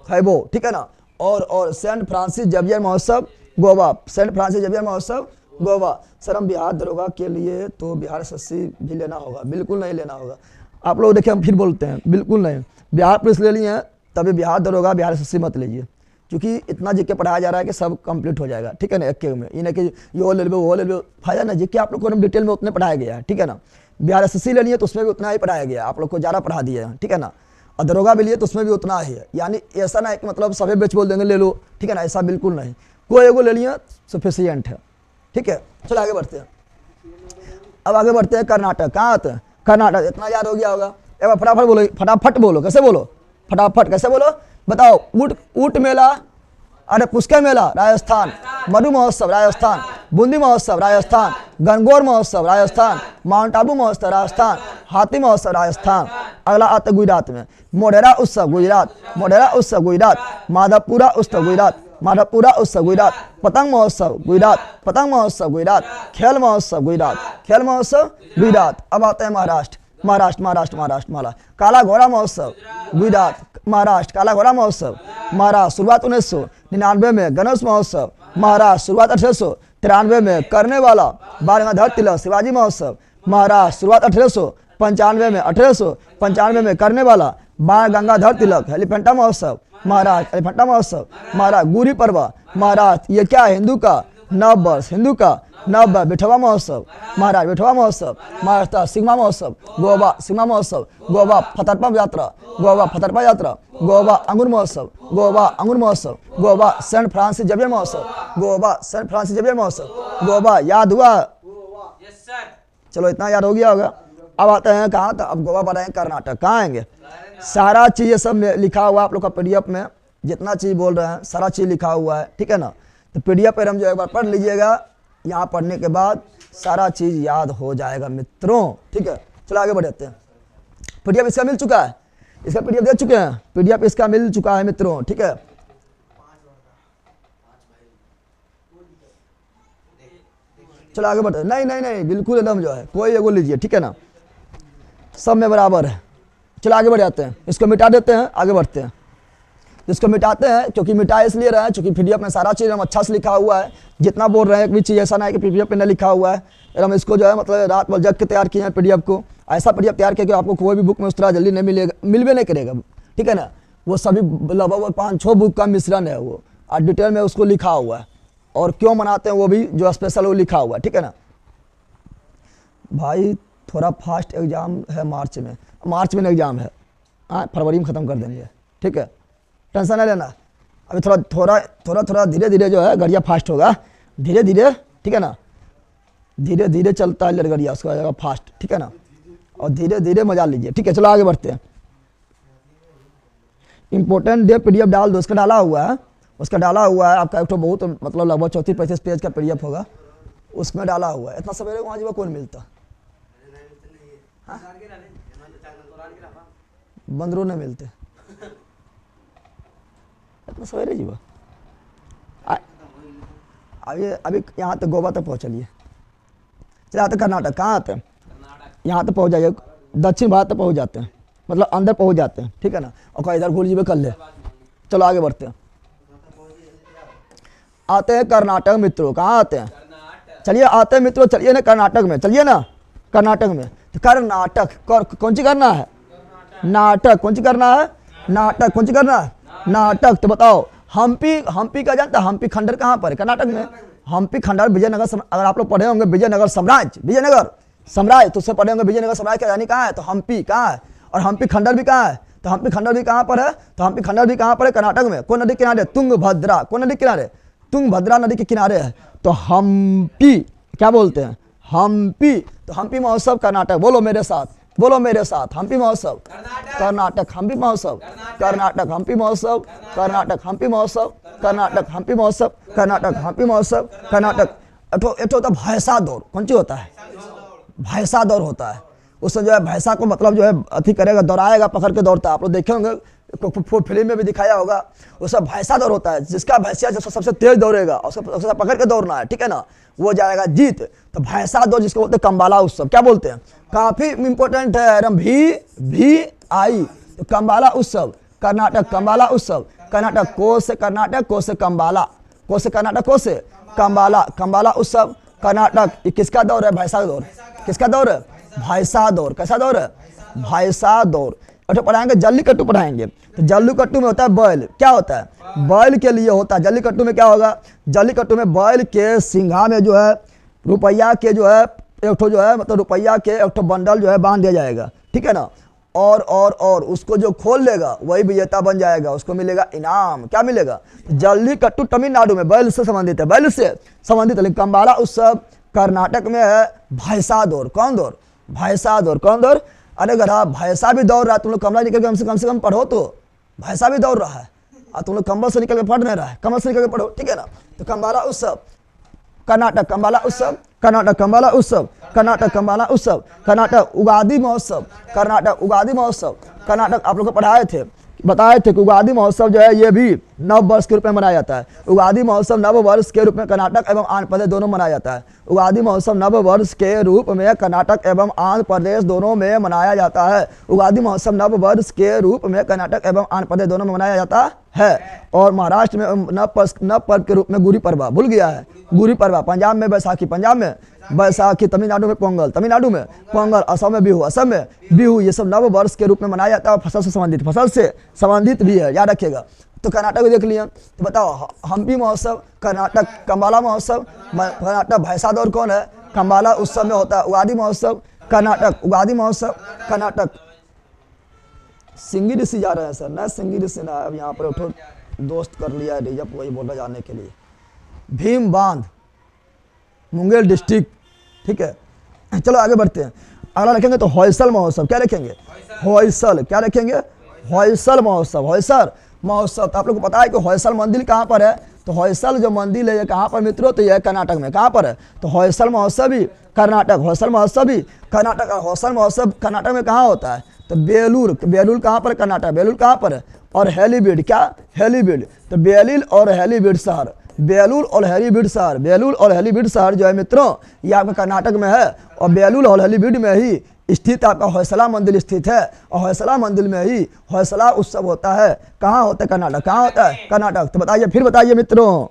खैबो, ठीक है ना। और सेंट फ्रांसिस जेवियर महोत्सव गोवा, सेंट फ्रांसिस जेवियर महोत्सव गोवा। सर हम बिहार दरोगा के लिए तो बिहार एसएससी भी लेना होगा? बिल्कुल नहीं लेना होगा। आप लोग देखिए हम फिर बोलते हैं, बिल्कुल नहीं। बिहार पुलिस ले लिए हैं तभी बिहार दरोगा, बिहार एसएससी मत लीजिए, क्योंकि इतना जीके पढ़ाया जा रहा है कि सब कंप्लीट हो जाएगा, ठीक है ना, एक में। इन्हें कि ये वो ले लो वो ले लो, फायदा ना, जीके आप लोग को डिटेल में उतने पढ़ाया गया है, ठीक है ना। बिहार एसएससी ले लिए तो उसमें भी उतना ही पढ़ाया गया, आप लोग को ज़्यादा पढ़ा दिया है, ठीक है ना। और दरोगा भी लिए तो उसमें भी उतना ही है, यानी ऐसा ना कि मतलब सभी बेच बोल देंगे ले लो, ठीक है ना, ऐसा बिल्कुल नहीं। कोई एगो ले लिया सफिशियंट है, ठीक है। चलो आगे बढ़ते हैं। अब आगे बढ़ते हैं कर्नाटक। कहाँ आते हैं? कर्नाटक। इतना याद हो गया होगा, एक बार फटाफट बोलो, फटाफट बोलो, कैसे बोलो? फटाफट कैसे बोलो बताओ? ऊट मेला, अरे पुष्कर मेला राजस्थान, मधु महोत्सव राजस्थान, बूंदी महोत्सव राजस्थान, गणगौर महोत्सव राजस्थान, माउंट आबू महोत्सव राजस्थान, हाथी महोत्सव राजस्थान। अगला आता गुजरात में, मोढेरा उत्सव गुजरात, मोढेरा उत्सव गुजरात, माधवपुरा उत्सव गुजरात, माधवपुरा उत्सव गुजरात, पतंग महोत्सव गुजरात, पतंग महोत्सव गुजरात, खेल महोत्सव गुजरात, खेल महोत्सव गुजरात। अब आते हैं महाराष्ट्र, महाराष्ट्र महाराष्ट्र महाराष्ट्र माला काला घोड़ा महोत्सव गुजरात, महाराष्ट्र काला घोड़ा महोत्सव, महाराष्ट्र शुरुआत 1999 में गणेश महोत्सव, महाराष्ट्र शुरुआत 1893 में करने वाला बाल गंगाधर तिलक शिवाजी महोत्सव, महाराष्ट्र शुरुआत 1895 में करने वाला बाल गंगाधर तिलक एलिफेंटा महोत्सव, महाराष्ट्र एलिफेंटा महोत्सव, महाराष्ट्र गुड़ी पर्व, महाराष्ट्र ये क्या है? हिंदू का नव वर्ष, हिंदू का नव वर्ष, बिठवा महोत्सव, महाराष्ट्र बिठवा महोत्सव, महाराष्ट्र सिग्मा महोत्सव, गोवा सिग्मा महोत्सव, गोवा फतरपा यात्रा, गोवा फतरपा यात्रा, गोवा अंगूर महोत्सव, गोवा अंगूर महोत्सव, गोवा सेंट फ्रांसिस जेवियर महोत्सव, गोवा सेंट फ्रांसिस जेवियर महोत्सव, गोवा। याद हुआ? चलो इतना याद हो गया होगा। अब आते हैं कहाँ तक? अब गोवा बढ़े हैं कर्नाटक। कहाँ आएंगे? सारा चीज़ ये सब लिखा हुआ है आप लोग का पीडीएफ में, जितना चीज़ बोल रहे हैं सारा चीज़ लिखा हुआ है, ठीक है ना। तो पीडीएफ पर हम जो एक बार पढ़ लीजिएगा, यहाँ पढ़ने के बाद सारा चीज़ याद हो जाएगा मित्रों, ठीक है। चलो आगे बढ़ते हैं। पीडीएफ इसका मिल चुका है, इसका पीडीएफ दे चुके हैं, पीडीएफ इसका मिल चुका है मित्रों, ठीक है। चलो आगे बढ़ते हैं। नहीं नहीं नहीं, बिल्कुल एकदम जो है कोई एगो लीजिए, ठीक है ना, सब में बराबर है। चलो आगे बढ़ जाते हैं, इसको मिटा देते हैं, आगे बढ़ते हैं। इसको मिटाते हैं, क्योंकि मिटा इसलिए रहे हैं क्योंकि पीडीएफ में सारा चीज़ हम अच्छा से लिखा हुआ है, जितना बोल रहे हैं एक भी चीज़ ऐसा ना है कि पीडीएफ में न लिखा हुआ है। हम इसको जो है मतलब रात भर जग के तैयार किए हैं पीडीएफ को, ऐसा पीडीएफ तैयार किया कि आपको कोई भी बुक में उस तरह जल्दी नहीं मिलेगा, मिलवे नहीं करेगा, ठीक है ना। वो सभी लगभग 5-6 बुक का मिश्रण है वो, और डिटेल में उसको लिखा हुआ है, और क्यों मनाते हैं वो भी जो स्पेशल वो लिखा हुआ है, ठीक है ना। भाई थोड़ा फास्ट एग्ज़ाम है मार्च में एग्ज़ाम है, हाँ फरवरी में ख़त्म कर देंगे, ठीक है, टेंशन नहीं लेना। अभी थोड़ा धीरे धीरे जो है गड़िया फास्ट होगा, धीरे धीरे, ठीक है ना, धीरे धीरे चलता है गड़िया, उसका जाएगा फास्ट, ठीक है ना, और धीरे धीरे मजा लीजिए, ठीक है। चलो आगे बढ़ते हैं। इंपॉर्टेंट डे पीडीएफ डाल दो, उसका डाला हुआ है, आपका एक तो बहुत मतलब लगभग 34-35 पेज का पीडीएफ होगा, उसमें डाला हुआ है। इतना सवेरे वहाँ जी कौन मिलता? बंदरों नहीं मिलते इतना सवेरे जीवा। अभी यहाँ तक गोवा तक पहुँचलिए, चले आते कर्नाटक। कहाँ आते हैं? यहाँ तक पहुँच जाइए, दक्षिण भारत तक पहुँच जाते हैं, मतलब अंदर पहुँच जाते हैं, ठीक है ना। और कहीं इधर भूल जीवे कर ले। चलो आगे बढ़ते हैं, आते हैं कर्नाटक मित्रों। कहाँ आते हैं? चलिए आते हैं मित्रों, चलिए ना कर्नाटक में, चलिए ना कर्नाटक में। तो कर्नाटक कौन सी करना है? नाटक। कौन सी करना है? नाटक। कौन सी करना है? नाटक। तो बताओ हम्पी का जानता है? हम्पी खंडर कहाँ पर है? कर्नाटक में। हम्पी खंडर विजयनगर अगर आप लोग पढ़े होंगे विजयनगर साम्राज्य, विजयनगर साम्राज्य तो उससे पढ़े होंगे विजयनगर साम्राज्य की राजधानी कहाँ है? तो हम्पी कहाँ है? और हम्पी खंडर भी कहाँ है? तो हम्पी खंडर भी कहाँ पर है? तो हम्पी खंडर भी कहाँ पर है? कर्नाटक में। कौन नदी के किनारे? तुंगभद्रा। कौन नदी के किनारे? तुंगभद्रा नदी के किनारे है। तो हम्पी क्या बोलते हैं? हम्पी। तो हम्पी महोत्सव कर्नाटक। बोलो मेरे साथ, बोलो मेरे साथ, हम्पी महोत्सव कर्नाटक। हम्पी महोत्सव कर्नाटक। हम्पी महोत्सव कर्नाटक। हम्पी महोत्सव कर्नाटक। हम्पी महोत्सव कर्नाटक। हम्पी महोत्सव कर्नाटक। एक होता है भैंसा दौड़। कौन सी होता है? भैंसा दौड़ होता है। उससे जो है भैंसा को मतलब जो है अति करेगा, दौड़ाएगा, पकड़ के दौड़ता है। आप लोग देखे होंगे फिल्म में भी दिखाया होगा। उसका भैंसा दौड़ होता है, जिसका भैंसिया जो सबसे तेज दौड़ेगा उससे पकड़ के दौड़ना है, ठीक है ना, वो जाएगा जीत। तो भैंसा दौड़ जिसको बोलते हैं कंबाला उत्सव। क्या बोलते हैं? काफी इंपॉर्टेंट है एकदम। भी आई तो कंबाला उत्सव कर्नाटक। कंबाला उत्सव कर्नाटक। को से कर्नाटक, को से कंबाला, को से कर्नाटक, को से कंबाला। कंबाला उत्सव कर्नाटक। ये किसका दौर है? भैंसा दौर। किसका दौर है? भैंसा दौर। कैसा दौर है? भैंसा दौर। और पढ़ाएंगे जल्लीकट्टू पढ़ाएंगे। तो जल्लीकट्टू में होता है बैल। क्या होता है? बैल के लिए होता है। जल्लीकट्टू में क्या होगा? जल्लीकट्टू में बैल के सिंघा में जो है रुपया के जो है एक ठो जो है मतलब रुपया के एक ठो बंडल जो है बांध दिया जाएगा, ठीक है ना। और उसको जो खोल लेगा वही विजेता बन जाएगा, उसको मिलेगा इनाम। क्या मिलेगा? जल्लीकट्टू तमिलनाडु में बैल से संबंधित है, बैल से संबंधित है। लेकिन कंबाला उत्सव कर्नाटक में है। भैंसा दौड़। कौन दौड़? भैंसा दौड़। कौन दौड़? अरे गधा, भैंसा भी दौड़ रहा है। तुम लोग कमरा निकल के कम से कम पढ़ो तो। भैंसा भी दौड़ रहा है और तुम लोग कंबल से निकल के पढ़ नहीं रहा है। कमर से निकल के पढ़ो, ठीक है ना। तो कंबाला उत्सव कर्नाटक। कंबाला उत्सव कर्नाटक। कंबाला उत्सव कर्नाटक। कंबाला उत्सव कर्नाटक। उगादी महोत्सव कर्नाटक। उगादी महोत्सव कर्नाटक। आप लोग को पढ़ाए थे, बताए थे कि उगादी महोत्सव जो है ये भी नव वर्ष के रूप में मनाया जाता है। उगादी महोत्सव नव वर्ष के रूप में कर्नाटक एवं आंध्र प्रदेश दोनों मनाया जाता है। उगादी महोत्सव नव वर्ष के रूप में कर्नाटक एवं आंध्र प्रदेश दोनों में मनाया जाता है। उगादी महोत्सव नव वर्ष के रूप में कर्नाटक एवं आंध्र प्रदेश दोनों में मनाया जाता है। और महाराष्ट्र में नव पर्व के रूप में गुड़ी पड़वा, भूल गया है, गुड़ी पड़वा। पंजाब में बैसाखी, पंजाब में बैसाखी। तमिलनाडु में पोंगल, तमिलनाडु में पोंगल। असम में बिहू, असम में बिहू। ये सब नव वर्ष के रूप में मनाया जाता है और फसल से संबंधित भी है, याद रखिएगा। तो कर्नाटक भी देख लिया। तो बताओ हम्पी महोत्सव कर्नाटक। कंबाला महोत्सव कर्नाटक। भैंसा दौड़ कौन है? कंबाला उत्सव में होता है। उगादी महोत्सव कर्नाटक। उगादी महोत्सव कर्नाटक। सिंगी ऋषि जा रहे हैं सर, ना सिंगी ऋषि ना, अब यहाँ पर उठो दोस्त कर लिया है रिजप, वही बोला जाने के लिए। भीम बांध मुंगेर डिस्ट्रिक्ट, ठीक है। चलो आगे बढ़ते हैं। अगला रखेंगे तो होयसल महोत्सव। क्या रखेंगे? होयसल। क्या रखेंगे? होयसल महोत्सव। होयसल महोत्सव। तो आप लोग को पता है कि होयसल मंदिर कहाँ पर है? तो होयसल जो मंदिर है ये कहाँ पर मित्रों? तो यह कर्नाटक में। कहाँ पर है? तो होयसल महोत्सव भी कर्नाटक। होयसल महोत्सव भी कर्नाटक। होयसल महोत्सव कर्नाटक में कहाँ होता है? तो बेलूर। बेलूर कहाँ पर? कर्नाटक। बेलूर कहाँ पर है? और हेलीबीड। क्या? हेलीबीड। तो बेलूर और हेलीबीड शहर, बेलूर और हेलीबीड शहर, बेलूर और हेलीबीड शहर जो है मित्रों ये आपका कर्नाटक में है। और बेलूर और हेलीबीड में ही स्थित आपका होयसला मंदिर स्थित है। और होयसला मंदिर में ही होयसला उत्सव होता है। कहाँ होता है? कर्नाटक। कहाँ होता है? कर्नाटक। तो बताइए, फिर बताइए मित्रों।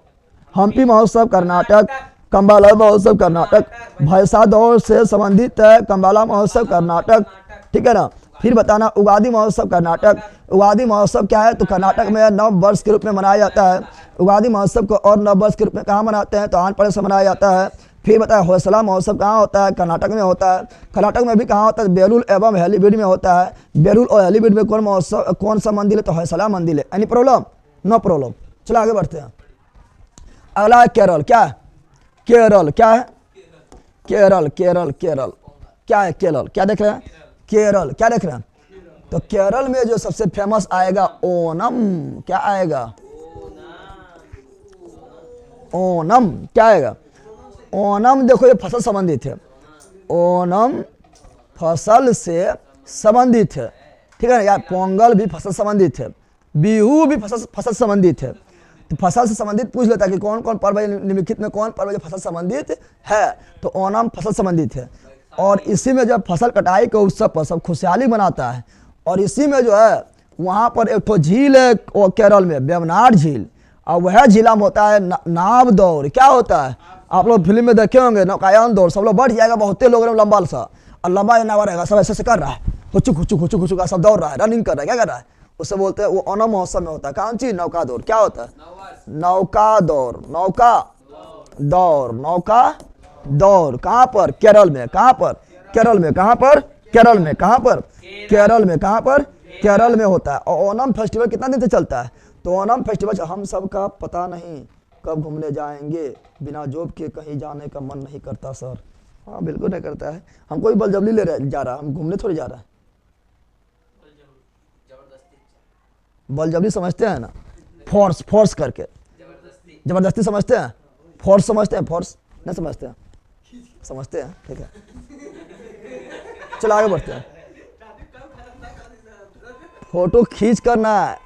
हम्पी महोत्सव कर्नाटक। कंबाला महोत्सव कर्नाटक। भैंसा दौड़ से संबंधित है कंबाला महोत्सव कर्नाटक, ठीक है ना। फिर बताना उगादी महोत्सव कर्नाटक। उगादी महोत्सव क्या है? तो कर्नाटक में नव वर्ष के रूप में मनाया जाता है। उगादी महोत्सव को और नव वर्ष के रूप में कहाँ मनाते हैं? तो आंध्र प्रदेश में मनाया जाता है। फिर बताया होयसला महोत्सव कहाँ होता है? कर्नाटक में होता है। कर्नाटक में भी कहाँ होता है? बेलूर एवं हेलीबीड में होता है। बेलूर और हेलीबीड में कौन महोत्सव, कौन सा मंदिर है? तो होयसला मंदिर है। Any problem? No problem. चलो आगे बढ़ते हैं। अगला है केरल। क्या है? केरल। क्या है? केरल। केरल। केरल क्या है? केरल। क्या देख रहे हैं? केरल। क्या देख रहे हैं? तो केरल में जो सबसे फेमस आएगा ओनम। क्या आएगा? ओनम। क्या आएगा? ओनम। देखो ये फसल संबंधित है। ओनम फसल से संबंधित है, ठीक है ना यार। पोंगल भी फसल संबंधित है, बिहू भी फसल संबंधित है। तो फसल से संबंधित पूछ लेता है कि कौन कौन पर्व निम्नलिखित में कौन पर्व जो फसल संबंधित है? तो ओनम फसल संबंधित है। और इसी में जब फसल कटाई के उत्सव पर सब खुशहाली मनाता है। और इसी में जो है वहाँ पर एक तो झील है केरल में, वेवनाड झील। और वह झीला में होता है नाव दौड़। क्या होता है? आप लोग फिल्म में देखे होंगे नौकायन दौड़। सब लोग बढ़ जाएगा, बहुते लोग लंबा सा और लंबा नावा रहेगा, सब ऐसे कर रहा है हुचुक हुचुक हुचुक हुचुक का सब दौड़ रहा है, रनिंग कर रहा है, क्या कर रहा है, उससे बोलते हैं वो ओणम महोत्सव में होता है। कौन चीज? नौका दौड़। क्या होता है? नौका दौड़। नौका दौड़, नौका दौड़। कहाँ पर? केरल में। कहाँ पर? केरल में। कहाँ पर? केरल में। कहाँ पर? केरल में। कहाँ पर? केरल में होता है। और ओणम फेस्टिवल कितना दिन से चलता है? तो ओणम फेस्टिवल हम सब का पता नहीं कब घूमने जाएंगे, बिना जॉब के कहीं जाने का मन नहीं करता सर। हाँ बिल्कुल नहीं करता है। हम कोई बलजबरी जा रहा है, हम घूमने थोड़ी जा रहा है। बलजबरी समझते हैं ना, फोर्स, फोर्स करके, जबरदस्ती समझते हैं, फोर्स समझते हैं, फोर्स नहीं समझते हैं, समझते हैं, ठीक है। चलो आगे बढ़ते हैं। फोटो खींच करना है,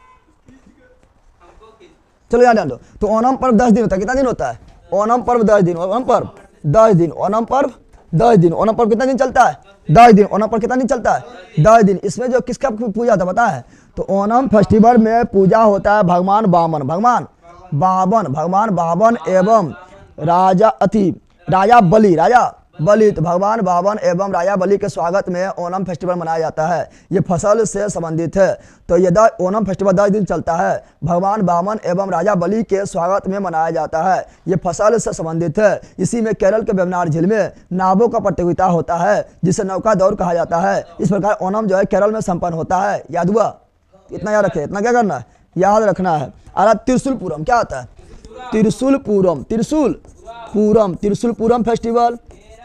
चलो याद दो। तो ओणम पर्व 10 दिन होता है। कितना दिन होता है? ओणम पर्व 10 दिन। ओणम पर्व 10 दिन। ओणम पर्व 10 दिन। ओणम पर्व कितना दिन चलता है? 10 दिन। ओणम पर्व कितना दिन चलता है? 10 दिन। इसमें जो किसका पूजा होता है पता है? तो ओणम फेस्टिवल में पूजा होता है भगवान बामन, भगवान बामन एवं राजा बलि। तो भगवान बामन एवं राजा बलि के स्वागत में ओणम फेस्टिवल मनाया जाता है। ये फसल से संबंधित है। तो ये ओणम फेस्टिवल 10 दिन चलता है, भगवान बामन एवं राजा बलि के स्वागत में मनाया जाता है। ये फसल से संबंधित है। इसी में केरल के वेम्बनाड झील में नावों का प्रतियोगिता होता है, जिसे नौका दौड़ कहा जाता है। इस प्रकार ओणम जो है केरल में संपन्न होता है। याद हुआ? इतना याद रखे, इतना क्या करना है, याद रखना है। अरे त्रिशूल पूरम क्या होता है? त्रिशूल Pooram festival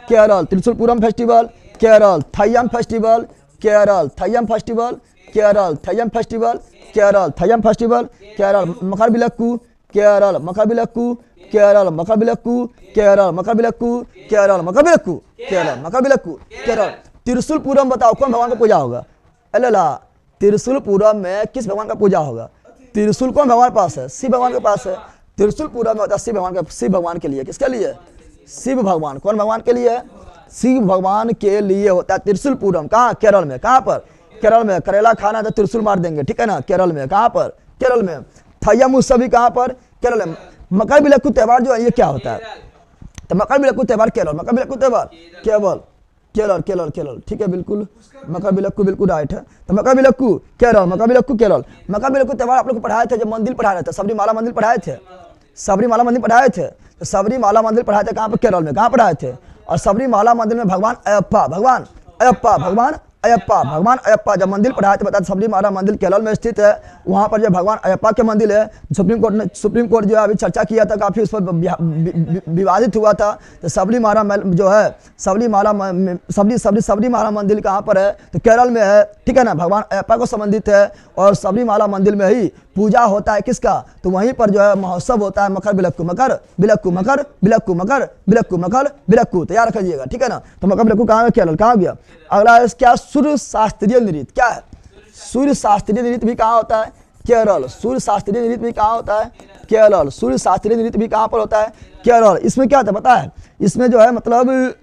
Kerala. Thrissur Pooram festival Kerala. Theyyam festival Kerala. Theyyam festival Kerala. Theyyam festival Kerala. Theyyam festival Kerala. Makaravilakku Kerala. Makaravilakku Kerala. Makaravilakku Kerala. Makaravilakku Kerala. Makaravilakku Kerala. Makaravilakku Kerala. Thrissur Pooram बताओ कौन भगवान का पूजा होगा? अल्लाह। त्रिशूल पूरम में किस भगवान का पूजा होगा? त्रिशूल कौन भगवान के पास है? शिव भगवान के पास है। त्रिशूल पूरम में होता है शिव भगवान के लिए। किसके लिए? शिव भगवान। कौन भगवान के लिए? शिव भगवान के लिए होता है त्रिशूल पूरम। कहाँ? केरल में। कहाँ पर? केरल में। करेला खाना तो त्रिशूल मार देंगे, ठीक है ना? केरल में। कहाँ पर? केरल में। थय्यम उत्सव भी कहाँ पर? केरल में। मकरविलक्कू त्योहार जो है ये क्या होता है? तो मकरविलक्कू त्योहार केरल। मकरविलक्कू त्योहार केवल केरल। केरल केरल ठीक है, बिल्कुल मकरविलक्कू बिल्कुल राइट है। तो मकरविलक्कू केरल। मकरविलक्कू केरल। मकरविलक्कू त्योहार आप लोग को पढ़ाए थे जब मंदिर पढ़ा रहे थे, सबरीमाला मंदिर पढ़ाए थे। सबरीमाला मंदिर पढ़ाए थे। तो सबरीमाला मंदिर पढ़ाए थे कहाँ पर? केरल में। कहाँ पढ़ाए थे? और सबरीमाला मंदिर में भगवान अयप्पा जब मंदिर पढ़ाए थे, बता सबरीमाला मंदिर केरल में स्थित है। वहाँ पर जो भगवान अयप्पा के मंदिर है, सुप्रीम कोर्ट जो है अभी चर्चा किया था, काफ़ी उस पर विवादित हुआ था। तो सबरीमाला जो है सबरीमाला मंदिर कहाँ पर है? तो केरल में है, ठीक है ना? भगवान अयप्पा को संबंधित है। और सबरीमाला मंदिर में ही पूजा होता है किसका? तो वहीं पर जो है महोत्सव होता है मकरविलक्कू। मकरविलक्कू तो याद रखिएगा, ठीक है ना? तो मकरविलक्कू कहाँ है? केरल। कहाँ गया? अगला है क्या? सूर्य शास्त्रीय नृत्य। क्या है? सूर्य शास्त्रीय नृत्य भी कहाँ होता है? केरल। सूर्य शास्त्रीय नृत्य भी कहाँ होता है? केरल। सूर्य शास्त्रीय नृत्य भी कहाँ पर होता है? केरल। इसमें क्या होता है पता है? इसमें जो है मतलब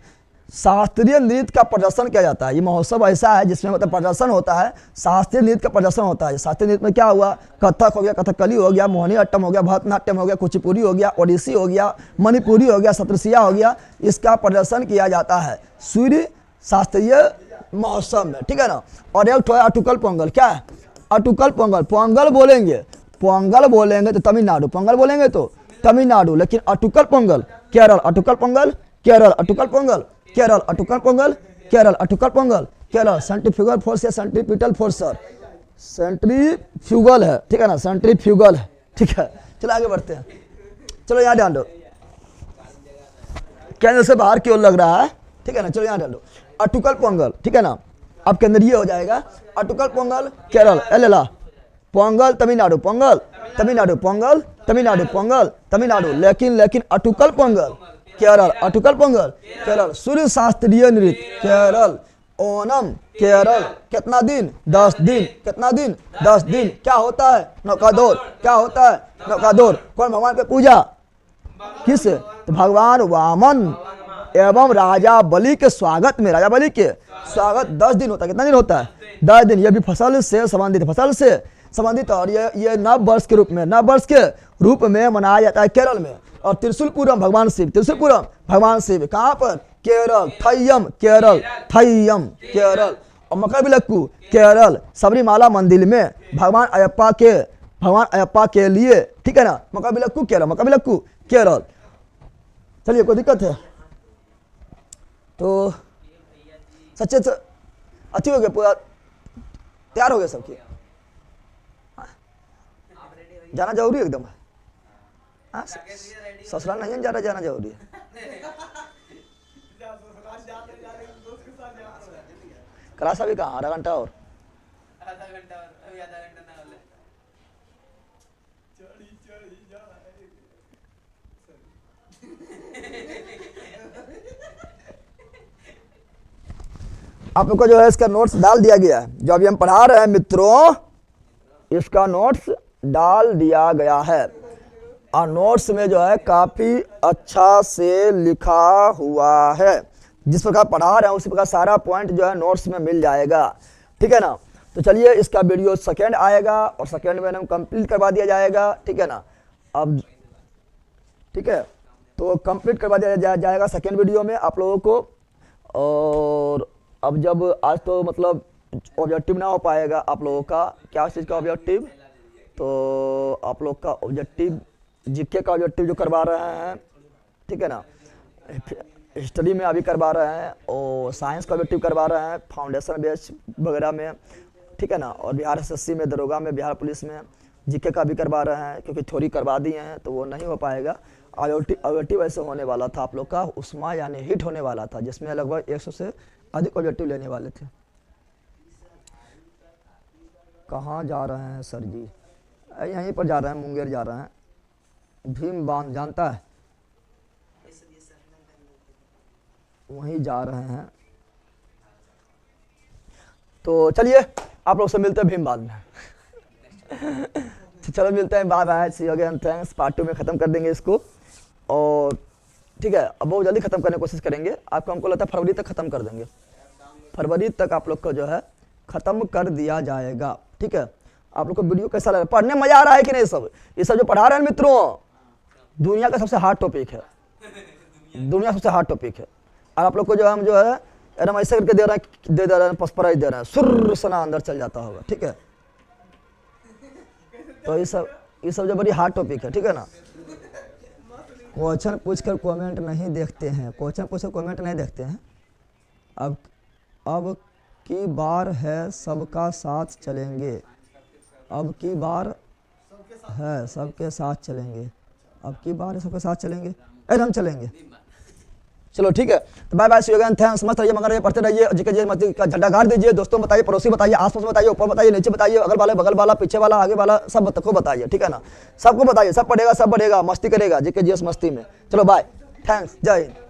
शास्त्रीय नृत्य का प्रदर्शन किया जाता है। ये महोत्सव ऐसा है जिसमें मतलब प्रदर्शन होता है, शास्त्रीय नृत्य का प्रदर्शन होता है। शास्त्रीय नृत्य में क्या हुआ? कथक हो गया, कथकली हो गया, मोहिनी अट्टम हो गया, भरतनाट्यम हो गया, कुचिपुड़ी हो गया, ओडिसी हो गया, मणिपुरी हो गया, सतरसिया हो गया। इसका प्रदर्शन किया जाता है सूर्य शास्त्रीय महोत्सव में, ठीक है ना? और एक अटुकल पोंगल। क्या है? अटुकल पोंगल। पोंगल बोलेंगे तो तमिलनाडु, पोंगल बोलेंगे तो तमिलनाडु, लेकिन अटुकल पोंगल केरल। अटुकल पोंगल केरल। अटुकल पोंगल केरल। अटुकल पोंगल केरल। अटुकल पोंगल केरल। सेंट्रीफ्यूगल फोर्स या सेंट्रीपिटल फोर्स सर? सेंट्रीफ्यूगल है, ठीक है ना? सेंट्रीफ्यूगल है, ठीक है। चलो आगे बढ़ते हैं। चलो यहाँ ध्यान दो, केंद्र से बाहर की ओर लग रहा है, ठीक है ना? चलो यहाँ ध्यान दो। अटुकल पोंगल, ठीक है ना? अब के अंदर ये हो जाएगा अटुकल पोंगल केरल। एलेला पोंगल तमिलनाडु। पोंगल तमिलनाडु। पोंगल तमिलनाडु। पोंगल तमिलनाडु। लेकिन अटुकल पोंगल केरल। अटुकल पोंगल केरल। सूर्य शास्त्रीय नृत्य केरल। ओणम केरल। कितना दिन? 10 दिन। कितना दिन? 10 दिन। क्या होता है? नौका दौड़। क्या होता है? नौका दौड़। कौन भगवान पे पूजा? किस? तो भगवान वामन एवं राजा बलि के स्वागत में, राजा बलि के स्वागत 10 दिन होता है। कितना दिन होता है? 10 दिन। यह भी फसल से संबंधित और ये नव वर्ष के रूप में मनाया जाता है केरल में। और त्रिशूल पूरम भगवान शिव। कहाँ पर? केरल। थय्यम केरल। थय्यम केरल। और मकरविलक्कू केरल, सबरीमाला मंदिर में भगवान अयप्पा के लिए, ठीक है ना, मकरविलक्कू केरल, मकरविलक्कू केरल। चलिए, कोई दिक्कत है तो सच्चे से अच्छी हो गया, पूरा तैयार हो गया सबकी। जाना जरूरी है एकदम। हाँ, ससुराल नहीं जाना, जाना जरूरी है। क्लास अभी कहाँ, आधा घंटा और। आप लोग को जो है इसका नोट्स डाल दिया गया है, जो अभी हम पढ़ा रहे हैं मित्रों, इसका नोट्स डाल दिया गया है। और नोट्स में जो है काफी अच्छा से लिखा हुआ है, जिस प्रकार पढ़ा रहे हैं उसी प्रकार सारा पॉइंट जो है नोट्स में मिल जाएगा, ठीक है ना। तो चलिए, इसका वीडियो सेकेंड आएगा और सेकेंड में हम कंप्लीट करवा दिया जाएगा, ठीक है ना। अब ठीक है, तो कंप्लीट करवा दिया जाएगा सेकेंड वीडियो में आप लोगों को। और अब जब आज तो मतलब ऑब्जेक्टिव ना हो पाएगा आप लोगों का, क्या चीज़ का ऑब्जेक्टिव, तो आप लोग का ऑब्जेक्टिव जीके का ऑब्जेक्टिव जो करवा रहे हैं, ठीक है ना, हिस्ट्री में अभी करवा रहे हैं और साइंस का ऑब्जेक्टिव करवा रहे हैं फाउंडेशन बेस वगैरह में, ठीक है ना। और बिहार एसएससी में, दरोगा में, बिहार पुलिस में जीके का भी करवा रहे हैं, क्योंकि थ्योरी करवा दिए हैं तो वो नहीं हो पाएगा। ऑब्जेक्टिव ऐसे होने वाला था आप लोग का उस्मा यानी हिट होने वाला था, जिसमें लगभग 100 से अधिक ऑब्जेक्टिव लेने वाले थे। कहाँ जा रहे हैं सर जी? यहीं पर जा रहे हैं, मुंगेर जा रहे हैं। भीम बांध जानता है, वहीं जा रहे हैं। तो चलिए, आप लोग से मिलते हैं भीम बांध में। चलो मिलते हैं, bye bye, see you again, thanks. Part 2 में ख़त्म कर देंगे इसको, और ठीक है, अब बहुत जल्दी ख़त्म करने की कोशिश करेंगे। आपको हमको लगता है फरवरी तक ख़त्म कर देंगे, फरवरी तक आप लोग को जो है ख़त्म कर दिया जाएगा, ठीक है। आप लोग को वीडियो कैसा लगा, पढ़ने में मज़ा आ रहा है कि नहीं? सब ये सब जो पढ़ा रहे हैं मित्रों, दुनिया का सबसे हार्ड टॉपिक है, दुनिया सबसे हार्ड टॉपिक है। और आप लोग को जो हम जो है एकदम ऐसे करके दे रहे हैं, पसपराई दे रहे हैं, सुर सना अंदर चल जाता होगा, ठीक है। तो ये सब जो बड़ी हार्ड टॉपिक है, ठीक है ना। क्वेश्चन पूछकर कमेंट नहीं देखते हैं, क्वेश्चन पूछकर कमेंट नहीं देखते हैं। अब की बार है सबका साथ चलेंगे, अब की बार है सबके साथ चलेंगे, अब की बार है सबके साथ चलेंगे, एकदम चलेंगे। चलो ठीक है, तो bye bye, see you again, thanks. मस्त रहिए, मगर रहिए, पढ़ते रहिए, जीके मत का झंडा गाड़ दीजिए। दोस्तों बताइए, पड़ोसी बताइए, आसपास बताइए, ऊपर बताइए, नीचे बताइए, अगल वाले बगल वाला, पीछे वाला, आगे वाला, सब को बताइए, ठीक है ना। सबको बताइए, सब पढ़ेगा, सब बढ़ेगा, मस्ती करेगा, जीके मस्ती में। चलो बाय, थैंक्स, जय हिंद।